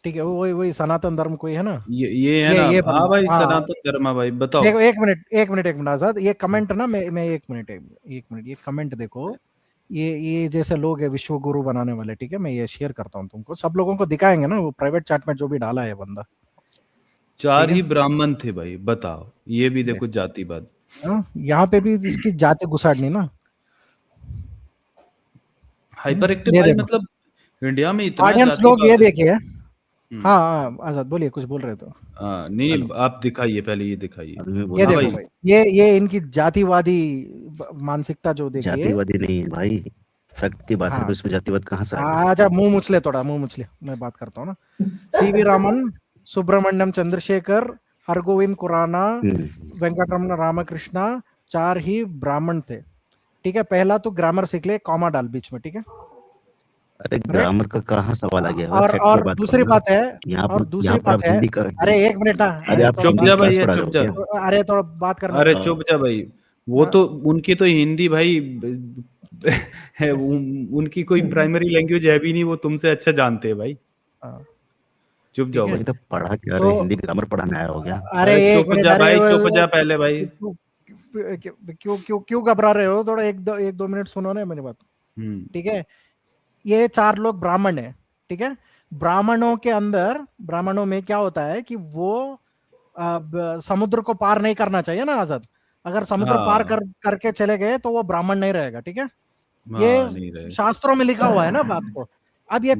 ठीक है, वो वही वही सनातन धर्म कोई है ना, ये है ना, ये हाँ बंदा, भाई, हाँ। सनातन धर्म भाई, बताओ। देखो एक मिनट आजाद, ये कमेंट ना, मैं एक मिनट ये कमेंट देखो, ये जैसे लोग है विश्व गुरु बनाने वाले, ठीक है, मैं ये शेयर करता हूँ तुमको, सब लोगों को दिखाएंगे ना, वो प्राइवेट चैट में जो भी डाला है बंदा, 4 ठीक है। ही ब्राह्मण थे भाई, बताओ, ये भी देख, देखो जातिवाद। हाँ, यहाँ पे भी इसकी जाति घुसाड़नी ना। हाइपर एक्टिव ये भाई, देखो, मतलब इंडिया में इतना ऑडियंस लोग ये जातिवाद है। देखिए। हम्म। हाँ हाँ आजाद बोलिए, कुछ बोल रहे तो। नहीं हेलो, नहीं, आप दिखाइए पहले, ये दिखाइए। अभी मैं ये बोला हाँ देखो भाई। भाई, ये इनकी जातिवादी मानसिकता जो देखिए। जातिवादी नहीं भाई, फैक्ट की बात है, हाँ, तो इसमें जातिवाद कहाँ से आ गया? अच्छा मुंह मुछले, थोड़ा मुंह मुछले, मैं बात करता हूँ ना। सीवी रामन, सुब्रमण्यम चंद्रशेखर, हरगोविंद खुराना, हम्म, वेंकटरमण रामकृष्णा, 4 ही ब्राह्मण थे, ठीक है। पहला तो ग्रामर सीख ले, कॉमा डाल बीच में, ठीक है, अरे राइट। ग्रामर का कहाँ सवाल आ गया भाई, फैक्ट की और बात करो दूसरी ना। बात है, यहाँ पर आप हिंदी का अरे एक मिनट ना, अरे अरे आप थोड़ा चुप हिंदी बात, जा भाई, क्लास ये पढ़ा रहे चुप हो जा। क्या? अरे थोड़ा बात करने अरे दो। चुप जा भाई। वो हाँ, तो उनकी तो हिंदी भाई है, उनकी कोई प्राइमरी लैंग्वेज है भी नहीं, वो तुमसे अच्छा जानते हैं भाई। हाँ, चुप ठीक जाओ है। भाई। नहीं तो पढ़ा क्या तो रहे, हिंदी ग्रामर पढ़ाने आया हो गया? अरे अरे एक चुप मिनट, जा अरे भाई, चुप जा पहले भाई। क्यों क्यों क्यों घबरा रहे हो, थोड़ा एक दो मिनट सुनो ना मेरी बात, हम्म। ठीक है। ये 4 लोग ब्राह्मण है, ठीक है। ब्राह्मणों में क्या होता है कि वो समुद्र को पार नहीं करना चाहिए ना आजाद, अगर समुद्र पार हाँ करके चले गए तो वो ब्राह्मण नहीं रहेगा, ठीक है। ये हाँ, नहीं रहे। शास्त्रों में लिखा हुआ है ना बात को। अब बिल्कुल।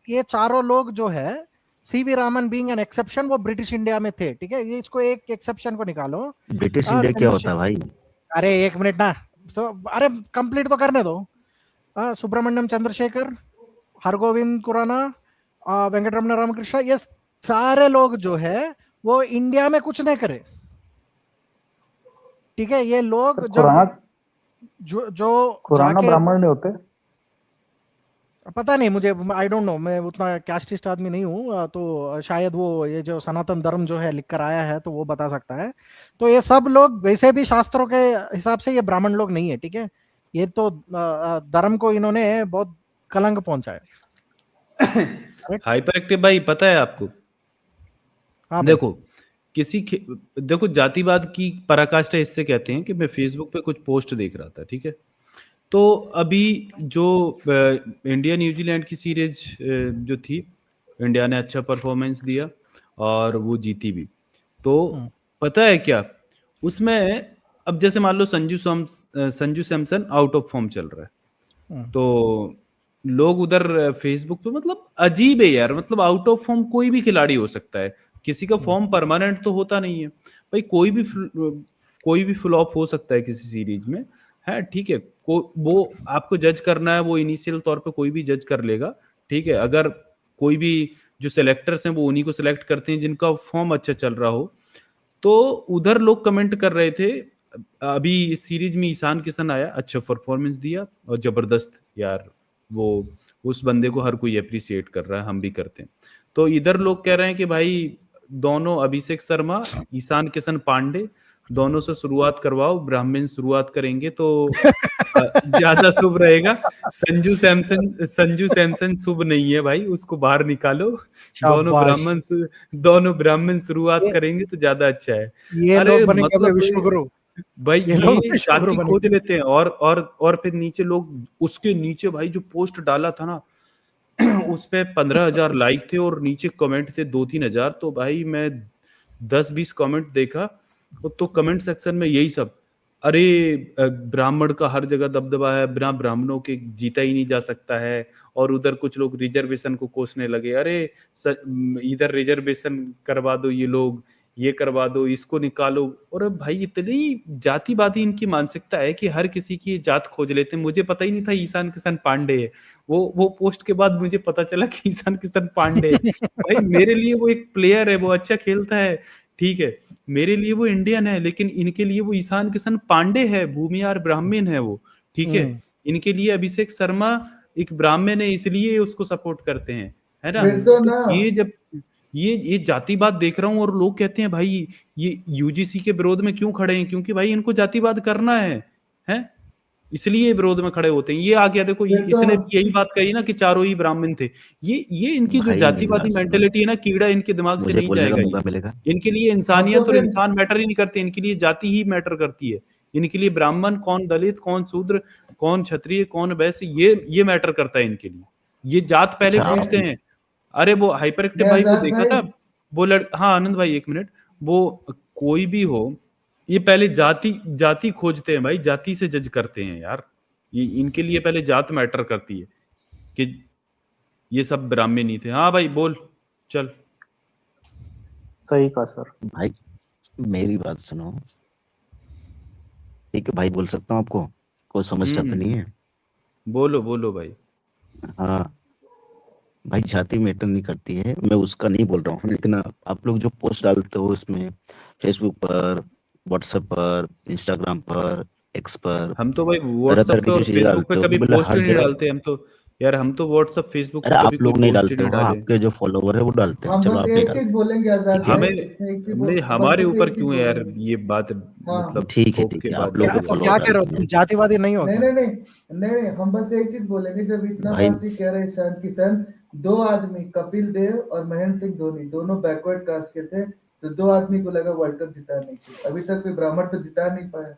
ये चारों लोग जो है, CV Raman being an exception, वो ब्रिटिश इंडिया में थे, ठीक है। ये इसको एक एक्सेप्शन को निकालो। ब्रिटिश इंडिया क्या होता है भाई? अरे एक मिनट ना, तो अरे कंप्लीट तो करने दो। सुब्रमण्यम चंद्रशेखर, हरगोविंद खुराना, वेंकटरमण रामकृष्ण, ये सारे लोग जो है वो इंडिया में कुछ नहीं करे, ठीक है। ये लोग जब खुराना जो खुराना जाके, ब्राह्मण नहीं होते? पता नहीं मुझे, आई डोंट नो, मैं उतना कैस्टिस्ट आदमी नहीं हूँ, तो शायद वो ये जो सनातन धर्म जो है लिख कर आया है तो वो बता सकता है। तो ये सब लोग वैसे भी शास्त्रों के हिसाब से ये ब्राह्मण लोग नहीं है, ठीक है। ये तो धर्म को इन्होंने बहुत कलंक पहुंचाया, करेक्ट। हाइपर एक्टिव भाई, पता है आपको? हाँ भाई। देखो, देखो, जातिवाद की पराकाष्ठा इससे कहते हैं कि मैं फेसबुक पे कुछ पोस्ट देख रहा था, ठीक है। तो अभी जो इंडिया न्यूजीलैंड की सीरीज जो थी, इंडिया ने अच्छा परफॉर्मेंस दिया और वो जीती भी। तो हम्म, पता है क्या उसमें, अब जैसे मान लो Sanju Samson out of form चल रहा है, हम्म, तो लोग उधर फेसबुक पे, मतलब अजीब है यार, मतलब आउट ऑफ फॉर्म कोई भी खिलाड़ी हो सकता है, किसी का हम्म, फॉर्म परमानेंट तो होता नहीं है भाई। कोई भी फ्लॉप हो सकता है किसी सीरीज में, है ठीक है। वो आपको जज करना है, वो इनिशियल तौर पे कोई भी जज कर लेगा, ठीक है। अगर कोई भी जो सेलेक्टर्स हैं वो उन्हीं को सेलेक्ट करते हैं जिनका फॉर्म अच्छा चल रहा हो। तो उधर लोग कमेंट कर रहे थे, अभी इस सीरीज में ईशान किशन आया, अच्छा परफॉर्मेंस दिया और जबरदस्त यार, वो उस बंदे को हर कोई अप्रिसिएट कर रहा है, हम भी करते हैं। तो इधर लोग कह रहे हैं कि भाई दोनों, अभिषेक शर्मा, ईशान किशन पांडे, दोनों से शुरुआत करवाओ, ब्राह्मण शुरुआत करेंगे तो ज्यादा शुभ रहेगा। संजू सैमसन शुभ नहीं है भाई, उसको बाहर निकालो। दोनों शाबाश। ब्राह्मण दोनों ब्राह्मण शुरुआत ये करेंगे तो ज्यादा अच्छा है। ये अरे लोग बनेंगे भाई मतलब विश्व गुरु, भाई ये लोग ये विश्व गुरु जाति खोज बनेंगे। लेते हैं, और फिर नीचे लोग, उसके नीचे भाई जो पोस्ट डाला था ना, उस पे 15,000 लाइक थे और नीचे कमेंट थे 2-3 हजार। तो भाई मैं 10-20 कमेंट देखा, तो कमेंट सेक्शन में यही सब, अरे ब्राह्मण का हर जगह दबदबा है, बिना ब्राह्मणों के जीता ही नहीं जा सकता है। और उधर कुछ लोग रिजर्वेशन को कोसने लगे, अरे इधर रिजर्वेशन करवा दो, ये लोग ये करवा दो, इसको निकालो। और भाई इतनी जातिवादी इनकी मानसिकता है कि हर किसी की जात खोज लेते हैं। मुझे पता ही नहीं था ईशान किशन पांडे है। वो पोस्ट के बाद मुझे पता चला कि ईशान किशन पांडे है। भाई मेरे लिए वो एक प्लेयर है, वो अच्छा खेलता है, ठीक है। मेरे लिए वो इंडियन है, लेकिन इनके लिए वो ईशान किशन पांडे है, भूमिहार ब्राह्मण है वो, ठीक है। हम्म, इनके लिए अभिषेक शर्मा एक ब्राह्मण है, इसलिए उसको सपोर्ट करते हैं, है ना। फिर तो तो ना, ये जब ये जातिवाद देख रहा हूँ और लोग कहते हैं भाई ये यूजीसी के विरोध में क्यों खड़े हैं, क्योंकि भाई इनको जातिवाद करना है। इसलिए विरोध में खड़े होते हैं। ये आ गया देखो, इसने भी यही बात कही ना कि चारों ही ब्राह्मण थे। ये इनकी जो भाई जातिवादी मेरी बात मेंटेलिटी है ना, कीड़ा इनके दिमाग से मुझे नहीं बोलने का जाएगा। मौका मिलेगा? इनके लिए इंसानियत और इंसान मैटर ही नहीं करते, इनके लिए जाति ही मैटर करती है। इनके लिए ब्राह्मण कौन, दलित कौन, शूद्र कौन, क्षत्रिय कौन, वैसे ये मैटर करता है इनके लिए। ये जात पहले अच्छा, पूछते हैं। अरे वो हाइपर एक्टिव भाई को देखा था, वो हाँ आनंद भाई एक मिनट, वो कोई भी हो, ये पहले जाति खोजते हैं भाई, जाति से जज करते हैं यार। ये इनके लिए पहले जात मैटर करती है कि ये सब ब्राह्मण ही थे। हाँ भाई बोल, चल। सही कहा सर। भाई मेरी बात सुनो, ठीक है भाई, बोल सकता हूँ आपको? कोई समस्या तो नहीं है? बोलो बोलो भाई। हाँ भाई, जाति मैटर नहीं करती है, मैं उसका नहीं बोल रहा हूँ, लेकिन आप लोग जो पोस्ट डालते हो इसमें, फेसबुक पर, व्हाट्सएप पर, इंस्टाग्राम पर, एक्स पर, हम तो भाई तरह व्हाट्सएप तरह पे की और जो चीजें फेसबुक पे डालते हो, कभी मतलब पोस्ट हर ही नहीं जगह। डालते हम तो यार। हम तो व्हाट्सएप फेसबुक अरे पे आप कभी कोई लोग नहीं पोस्ट ही डालते नहीं हो, डाले। आपके जो फॉलोवर है वो डालते हैं, हम चलो बस आप नहीं एक चीज डालते। बोलेंगे आजाद ठीक है? भाई, हमें इसमें एक चीज नहीं, बस हमारे एक ऊपर चीज क्यों है यार बोलेंगे। ये बात, हाँ मतलब ठीक है, ठोक ठीक के है, बात आप लोग क्या के बोल तो रहे क्या फॉलोवर कह रहे हो डालते तुम, हैं। जातिवादी नहीं हो नहीं क्या? नहीं नहीं नहीं नहीं, हम बस एक चीज बोलेंगे। जब इतना भाई बात ही कह रहे ईशान किशन, दो आदमी कपिल देव और महेंद्र सिंह धोनी दोनों बैकवर्ड कास्ट के थे, तो दो आदमी को लगा वर्ल्ड कप जिताने की, अभी तक कोई ब्राह्मण तो जिता नहीं पाया।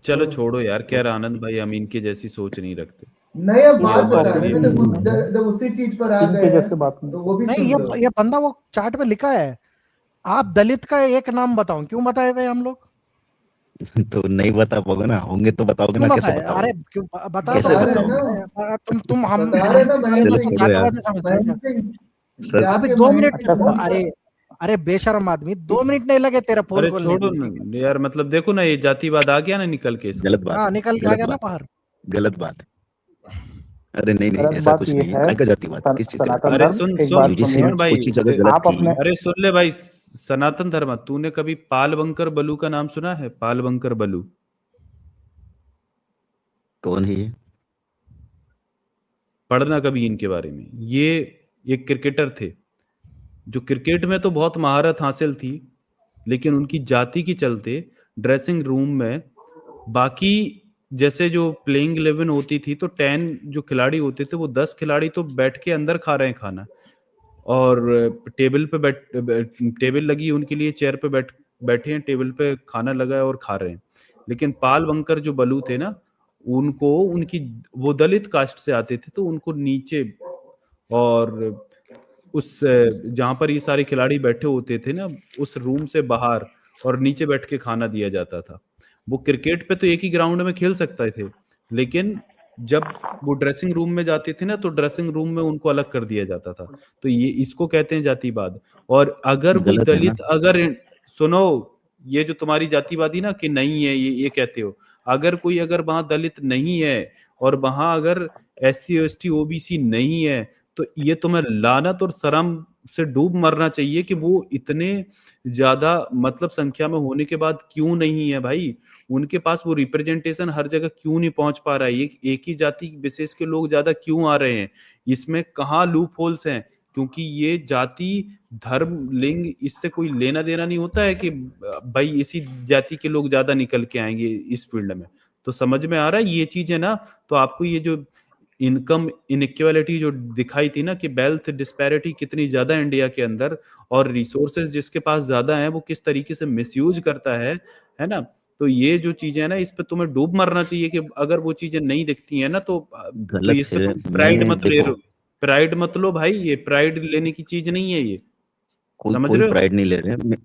चलो तो छोड़ो यार, क्या आनंद भाई, हम इनके जैसी सोच नहीं रखते। नहीं, अब बात हम बता रहे हैं ना, ये- जब उसी चीज पर आ गए इनके हैं जैसे बात नहीं। तो वो भी नहीं, सुन लो। ये बंदा वो चार्ट पे लिखा है। आप दलित का एक नाम बताओ, क्यों बताए भाई हम लोग? तो नहीं बता पाओगे ना, होंगे तो बताओगे क्यों ना, कैसे बताए? बताओगे? अरे क्यों बता कैसे तो बता रहे हैं बताओगे? ना, तुम हम बता रहे हैं ना, तुम्हारे चलो को छोड़ो यार। जातिवादी समझ रहे हो महेंद्र क्या? सिंह सर अभी जाके 2 महेंद्र मिनट, अच्छा सर। अरे अरे बेशर्म आदमी, 2 मिनट नहीं लगे तेरे पोल अरे खोलने छोड़ो में। ना यार, मतलब देखो ना, ये जातिवाद आ गया ना निकल के इसका। गलत बात हाँ, है, निकल के आ गलत गया ना बात है, बाहर। गलत बात है। अरे नहीं नहीं, गलत ऐसा बात कुछ ये नहीं है, है, काय का जातिवाद, किस चीज का सनातन जातिवाद? अरे धर्म, सुन एक बात सुन सुनिए। सुन भाई, कुछ चीज अगर गलत आप की, अपने अरे सुन ले भाई, सनातन धर्म, तूने कभी पाल बंकर बलू का नाम सुना है? पाल बंकर बलू कौन है ये? पढ़ना कभी इनके बारे में। ये एक क्रिकेटर थे जो क्रिकेट में तो बहुत महारत हासिल थी, लेकिन उनकी जाति के चलते ड्रेसिंग रूम में बाकी, जैसे जो प्लेइंग 11 होती थी तो 10 जो खिलाड़ी होते थे, वो 10 खिलाड़ी तो बैठ के अंदर खा रहे हैं खाना, और टेबल पे टेबल लगी है उनके लिए, चेयर पे बैठे हैं, टेबल पे खाना लगा है और खा रहे हैं। लेकिन पाल बंकर जो बलू थे ना, उनको उनकी, वो दलित कास्ट से आते थे, तो उनको नीचे, और उस जहां पर ये सारे खिलाड़ी बैठे होते थे ना, उस रूम से बाहर और नीचे बैठ के खाना दिया जाता था। वो क्रिकेट पे तो एक ही ग्राउंड में खेल सकते थे, लेकिन जब वो ड्रेसिंग रूम में जाते थे ना, तो ड्रेसिंग रूम में उनको अलग कर दिया जाता था। तो ये इसको कहते हैं जातिवाद। और अगर कोई गलत है ना? दलित, अगर सुनो, ये जो तुम्हारी जातिवादी ना कि नहीं है, ये कहते हो, अगर कोई, अगर वहां दलित नहीं है और वहां अगर SC ST OBC नहीं है, तो ये तुम्हें लानत और शर्म से डूब मरना चाहिए कि वो इतने ज्यादा मतलब संख्या में होने के बाद क्यों नहीं है भाई। उनके पास वो रिप्रेजेंटेशन हर जगह क्यों नहीं पहुंच पा रहा है? एक ही जाति विशेष के लोग ज्यादा क्यों आ रहे हैं? इसमें कहाँ लूप होल्स हैं? क्योंकि ये जाति, धर्म, लिंग, इससे कोई लेना देना नहीं होता है कि भाई इसी जाति के लोग ज्यादा निकल के आएंगे इस फील्ड में। तो समझ में आ रहा है ये चीज है ना? तो आपको ये जो इनकम इनइक्वालिटी जो दिखाई थी ना, कि वेल्थ डिस्पैरिटी कितनी ज्यादा इंडिया के अंदर, और रिसोर्सेज जिसके पास ज्यादा है वो किस तरीके से मिसयूज करता है ना? तो ये जो चीजें है ना, इस पे तुम्हें डूब मरना चाहिए कि अगर वो चीजें नहीं दिखती है ना, तो गलत इस पे है। तुम प्राइड मैं मत ले देखो, रहे हो। प्राइड मत लो भाई, ये प्राइड लेने की चीज नहीं है ये, समझ कोई रहे हो? प्राइड नहीं ले रहे भाई,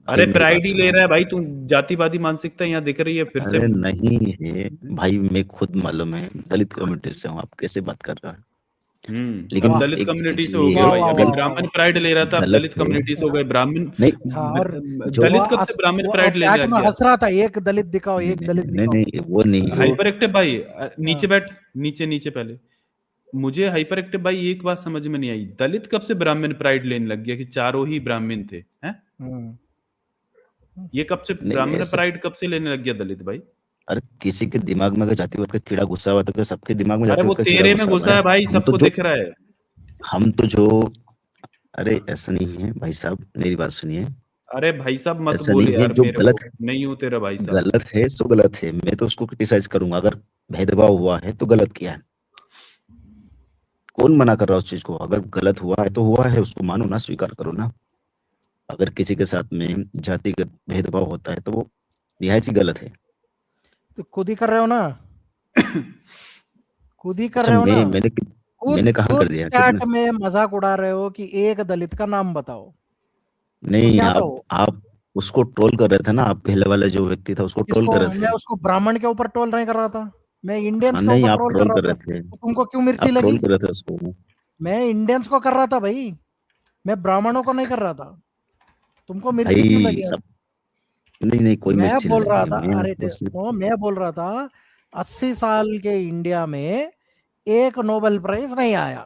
अरे मेरी बात प्राइड ही ले सुनो। रहा है भाई तू, जातिवादी मानसिकता यहाँ दिख रही है फिर से। अरे नहीं है भाई, मैं खुद मालूम है, दलित कम्युनिटी से हूँ, आप कैसे बात कर रहे हो? अब लेकिन दलित एक कम्युनिटी चीज से हो ये गए है, भाई, वाह, अभी वाह, ब्राह्मण प्राइड ले रहा था, अब गलत दलित है। कम्युनिटी से हो गए ब्राह्मण। नहीं हाँ, और जो दलित कब से ब्राह्मण प्राइड लेने चैट लग में गया? हंस रहा था, एक दलित दिखाओ, एक दलित नहीं दिखाओ। नहीं, वो नहीं है। हाइपर एक्टिव भाई, नीचे बैठ, नीचे नीचे पहले। मुझे हाइपर एक्टिव भाई एक बात समझ में नहीं आई, दलित कब से ब्राह्मण प्राइड लेने लग गया कि चारों ही ब्राह्मण थे? हैं? ये कब से नहीं ब्राह्मण ऐसे, प्राइड कब से लेने लग गया दलित भाई? अरे किसी के दिमाग में अगर जातिवाद का कीड़ा घुसा हुआ तो क्या सबके दिमाग में अरे वो जातिवाद का कीड़ा तेरे में घुसा हुआ घुसा है भाई, हम तो सबको जो दिख रहा है। हम तो जो अरे ऐसा नहीं है भाई साहब, मेरी बात सुनिए। अरे भाई साहब मत ऐसा बोल नहीं, ये यार जो मेरे गलत को, नहीं हो तेरा भाई साहब। गलत है सो गलत है, मैं तो उसको क्रिटिसाइज करूंगा। अगर भेदभाव हुआ है तो गलत किया है, कौन मना कर रहा है उस चीज को? अगर गलत हुआ है तो हुआ है, उसको मानो ना, स्वीकार करो ना। अगर किसी के साथ में जातिगत भेदभाव होता है तो वो निहायत ही गलत है। तो खुद ही कर रहे हो ना, खुद ही कर अच्छा, रहे हो ना। खुद मैंने कहाँ खुद कर दिया? चैट कितना? में मजाक उड़ा रहे हो कि एक दलित का नाम बताओ, तो नहीं, क्या आप कहो? आप उसको ट्रोल कर रहे थे ना, आप पहले वाले जो व्यक्ति था उसको ट्रोल किसको? कर रहे मैं थे। उसको ब्राह्मण के ऊपर ट्रोल नहीं कर रहा था, मैं इंडियंस हाँ, के नहीं, ऊपर आप ट्रोल कर ट्रोल रहा कर रहे था। थे। तो तुमको क्यों मिर्ची आप ट्रोल लगी? कर रहे थे उसको। मैं इंडियंस को कर रहा था भाई, मैं ब्राह्मणों को नहीं कर रहा था। तुमको मिर्ची क्यों भाई लगी? सब, नहीं नहीं, कोई मैं मिर्ची नहीं बोल रहा लगी, था, मैं अरे आपको सिर्फ मैं बोल रहा था 80 साल के इंडिया में एक नोबेल प्राइज नहीं आया।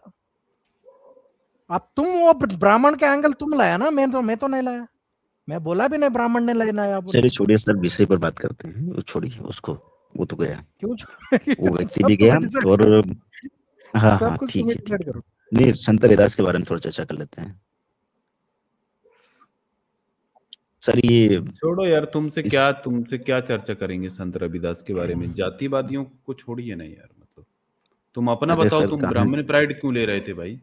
अब तुम वो ब्राह्मण के एंगल तुम लाया ना, मैं तो नहीं लाया। मैं बोला भी नहीं ब्राह्मण ने लेना है बोल चलिए के। छोड़िए सर, विषय पर बात करते हैं, वो छोड़िए उसको, वो तो गया, क्यों छोड़ेगी? वो व्यक्ति सब भी गया। तुम्हें डिसाइड, और हाँ सब हाँ, कुछ ठीक तुम्हें है ठीक डिसाइड है। करो। नहीं, संत रैदास के बारे में थोड़ा चर्चा कर लेते हैं सर। ये छोड़ो यार, इस तुमसे क्या चर्चा करेंगे संत रविदास के बारे में? जातिवादियों को छोड़िए ना यार, मतलब तुम अपना अरे बताओ, सर, तुम कहाँ ब्राह्मण प्राइड क्यों ले रहे थे भाई?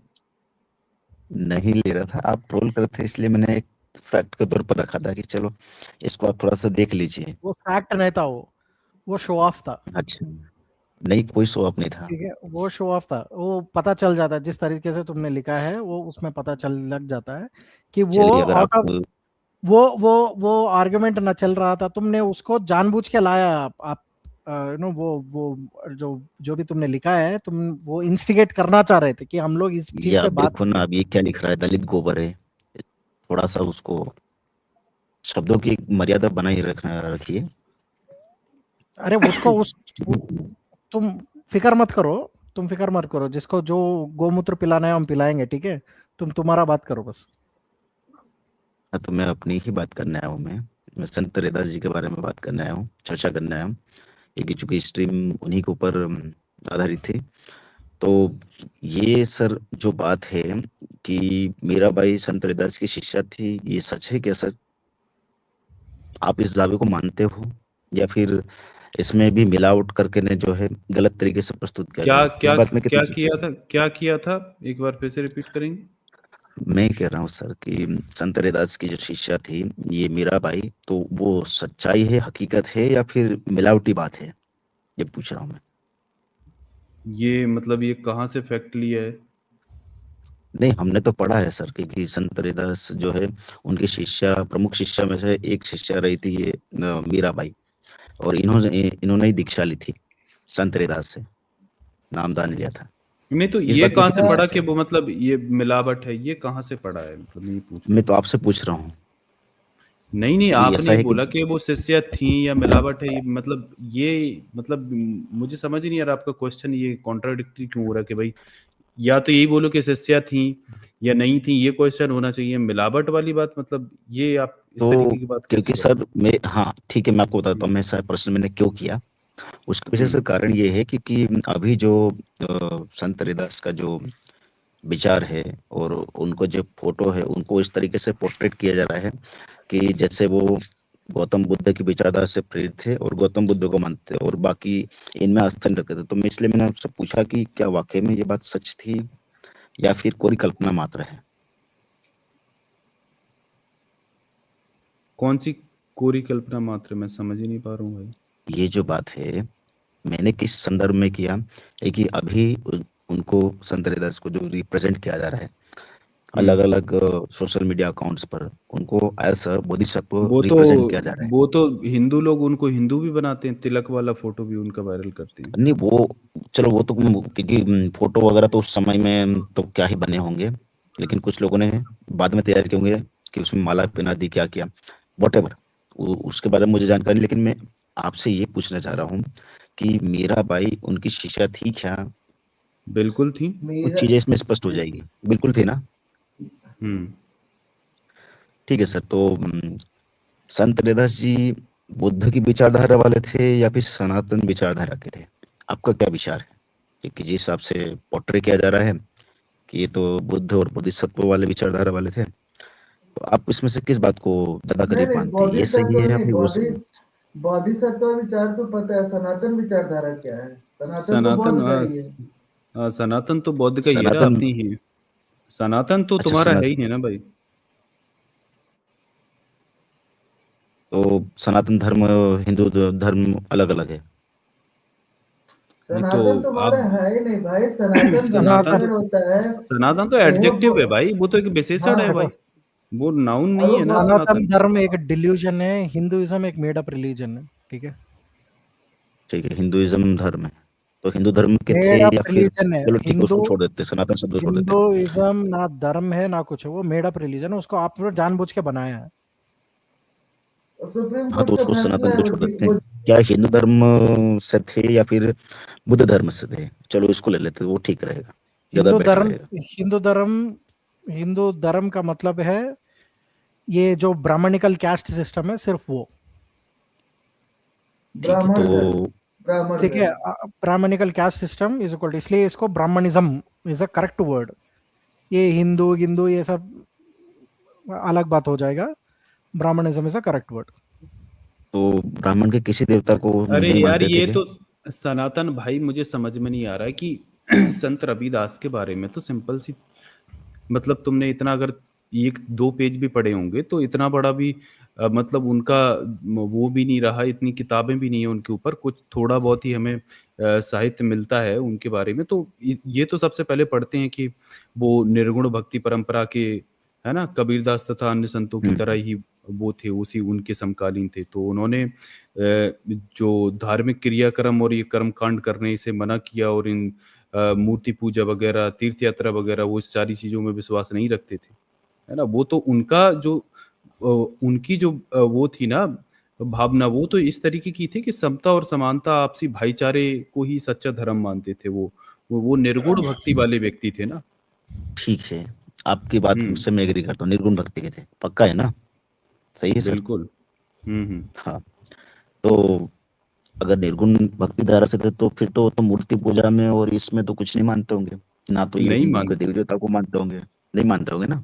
नहीं ले रहा था, आप ट्रोल कर रहे थे, इसलिए मैंने एक फैक्ट के तौर पर रखा था कि चलो इसको आप थोड़ा सा देख लीजिए। वो फैक्ट नहीं था, वो शो ऑफ था। अच्छा, नहीं कोई शो अप नहीं था। ठीक है, वो शो ऑफ था, वो पता चल जाता है जिस तरीके से तुमने लिखा है, वो उसमें पता चल लग जाता है कि वो चलिए, अगर आउट आप ऑफ, वो आर्गुमेंट ना चल रहा था, तुमने उसको जानबूझ के लाया। आप वो जो भी तुमने लिखा है, तुम वो इंस्टिगेट करना चाह रहे थे कि हम लोग इस ये चीज पे आप बात। देखो ना, अब ये क्या लिख रहा है, दलित गोबर है। थोड़ा सा उसको शब्दों की एक मर्यादा बनाए रखना, रखिए। अरे उसको तुम फिक्र मत करो, तुम फिक्र मत करो, जिसको जो गोमूत्र पिलाना है हम पिलाएंगे, ठीक है? तुम्हारा बात करो बस। हाँ, तो मैं अपनी ही बात करने आया हूँ। मैं संत रैदास जी के बारे में बात करने आया हूँ, चर्चा करने आया हूँ। एक चूंकि स्ट्रीम उन्हीं के ऊपर आधारित थी। तो ये सर जो बात है कि मीराबाई संत रैदास की शिष्या थी, ये सच है क्या सर? आप इस दावे को मानते हो, या फिर इसमें भी मिलावट करके ने जो है गलत तरीके से प्रस्तुत किया क्या गया? इस क्या बात में कितनी क्या सच्चाई किया है? था, क्या किया था? एक बार फिर से रिपीट करेंगे? मैं कह रहा हूँ सर कि संत रैदास की जो शिष्या थी, ये मीराबाई, तो वो सच्चाई है, हकीकत है, या फिर मिलावटी बात है, ये पूछ रहा हूँ मैं। ये मतलब ये कहाँ से फैक्ट लिया है? नहीं, हमने तो पढ़ा है सर कि संत रैदास जो है, उनकी शिष्या, प्रमुख शिष्या में से एक शिष्या रही थी ये मीराबाई। और इन्होंने ही दीक्षा ली थी संत रैदास से, नामदान लिया था। नहीं तो इस ये बात में कहाँ से कितनी पढ़ा कि सच्चाई वो है? मतलब ये मिलावट है? ये कहाँ से पढ़ा है, मतलब मैं ये पूछ रहा मैं हूँ। तो आपसे पूछ रहा हूँ। नहीं नहीं, कोई ऐसा आपने है कि बोला कि वो शिष्या थी या मिलावट है, ये मतलब मुझे समझ ही नहीं आ रहा आपका क्वेश्चन, ये कॉन्ट्राडिक्टरी क्यों हो रहा है कि भाई या तो यही बोलो कि शिष्या थी या नहीं थी, ये क्वेश्चन होना चाहिए। मिलावट वाली बात, मतलब ये आप इस तो तरीके की बात कैसे क्योंकि कर रहे सर मैं, हाँ ठीक है, मैं आपको बताता हो? हूँ मैं सर प्रश्न मैंने क्यों किया। उसके पीछे से हम्म। कारण ये है क्योंकि अभी जो संत रैदास का जो विचार है, और उनको जो फोटो है, उनको इस तरीके से पोर्ट्रेट किया जा रहा है कि जैसे वो गौतम बुद्ध की विचारधारा से प्रेरित थे और गौतम बुद्ध को मानते थे, और बाकी इनमें आस्था नहीं रखते थे। तो मैं इसलिए मैंने आपसे पूछा कि क्या वाकई में ये बात सच थी, या फिर कोई कल्पना मात्र है? कौन सी कोरी कल्पना मात्र? मैं समझ ही नहीं पा रहा हूँ भाई। ये जो बात है, मैंने किस संदर्भ में किया है कि अभी उनको, संत रैदास को जो रिप्रेजेंट किया जा रहा है अलग हम्म। अलग सोशल मीडिया अकाउंट्स पर, उनको एज अ बोधिसत्व वो तो रिप्रेजेंट किया जा रहा है। वो तो हिंदू लोग उनको हिंदू भी बनाते हैं, तिलक वाला फोटो भी उनका वायरल करते हैं। नहीं वो, चलो वो तो क्योंकि फोटो वगैरह तो उस समय में तो क्या ही बने होंगे, लेकिन कुछ लोगों ने बाद में तैयार किए होंगे कि उसमें माला पहना दी, क्या किया, वट एवर, उसके बारे में मुझे जानकारी नहीं। लेकिन मैं आपसे ये पूछना चाह रहा हूँ कि मीराबाई उनकी शिष्या थी क्या? बिल्कुल थी। कुछ मेरा चीजें इसमें स्पष्ट हो इस जाएगी, बिल्कुल थी ना? हम्म। ठीक है सर, तो संत रैदास जी बुद्ध की विचारधारा वाले थे या फिर सनातन विचारधारा के थे? आपका क्या विचार है? क्योंकि जिस हिसाब से पोर्ट्रे किया जा रहा है कि ये तो बुद्ध और बोधिसत्व वाले विचारधारा वाले थे, तो आप इसमें से किस बात को ज्यादा नहीं करीब नहीं, मानते हैं, ये सही बोधिसत्व है या नहीं, फिर वो सही है? बोधिसत्व विचार तो पता है, सनातन विचारधारा क्या है? सनातन तो सनातन, बौद्ध का ही है। सनातन तो बौद्ध का ही है ना, सनातन, अपनी ही। सनातन तो अच्छा तुम्हारा है सनातन, ही है ना भाई। तो सनातन धर्म हिंदू धर्म अलग अलग है? नहीं तो सनातन तुम्हारा आप है ही नहीं भाई, सनातन सनातन विशेषण होता है। सनातन तो नहीं एडजेक्टिव है भाई, वो तो एक विशेषण है हाँ, भाई, वो नाउन और नहीं है ना सनातन सनातन। धर्म एक डिल्यूजन है, हिंदुइज्म एक मेड अप रिलीजन है, ठीक है? ठीक है, हिंदुइज्म धर्म है, तो हिंदू धर्म के थे मेड अप या फिर रिलीजन है चलो ठीक है, हिंदू। उसको छोड़ देते हैं, सनातन शब्द को छोड़ देते हैं। हिंदुइज्म ना धर्म है ना कुछ है, वो मेड अप रिलीजन है, उसको आपने जानबूझ के बनाया है। सुप्रीम हाँ, तो कोर्ट का उसको फैसला सनातन है को वो छोड़ देते हैं। वो क्या हिंदू धर्म से थे या फिर बुद्ध धर्म से थे? चलो इसको ले लेते हैं, वो ठीक रहेगा, ज्यादा हिंदू बेटर धर्म रहेगा। हिंदू धर्म हिंदू धर्म का मतलब है ये जो ब्राह्मणिकल कैस्ट सिस्टम है, सिर्फ वो। ठीक है, तो ब्राह्मण धर्म, ब्राह्मण ठीक है, धर्म। Brahminical caste system is equal, इसलिए इसको Brahminism is a correct word. ये हिंदू हिंदू ये सब अलग बात हो जाएगा, Brahminism is a correct word. तो ब्राह्मण के किसी देवता को अरे नहीं यार मानते थे ये क्या? तो सनातन भाई, मुझे समझ में नहीं आ रहा है कि संत रविदास के बारे में तो सिंपल सी, मतलब तुमने इतना अगर एक दो पेज भी पढ़े होंगे तो इतना बड़ा भी मतलब उनका वो भी नहीं रहा, इतनी किताबें भी नहीं है उनके ऊपर, कुछ थोड़ा बहुत ही हमें साहित्य मिलता है उनके बारे में। तो ये तो सबसे पहले पढ़ते हैं कि वो निर्गुण भक्ति परंपरा के, है ना, कबीरदास तथा अन्य संतों की तरह ही वो थे, उसी उनके समकालीन थे। तो उन्होंने जो धार्मिक क्रियाक्रम और ये कर्म कांड करने से मना किया, और इन मूर्ति पूजा वगैरह, तीर्थ यात्रा वगैरह, वो इस सारी चीजों में विश्वास नहीं रखते थे, है ना। वो तो उनका जो उनकी जो वो थी ना भावना, वो तो इस तरीके की थी कि समता और समानता, आपसी भाईचारे को ही सच्चा धर्म मानते थे। वो निर्गुण भक्ति वाले व्यक्ति थे ना। ठीक है, आपकी बात हम्म, से मैं एग्री करता हूँ, निर्गुण भक्ति के थे, पक्का है ना? सही है सर? बिल्कुल। हम्म। हाँ, तो अगर निर्गुण भक्ति धारा से थे तो फिर तो वो तो मूर्ति पूजा में और इसमें तो कुछ नहीं मानते होंगे ना, तो ये नहीं हिंदू के मानते। देवी देवता को मानते होंगे, नहीं मानते होंगे ना?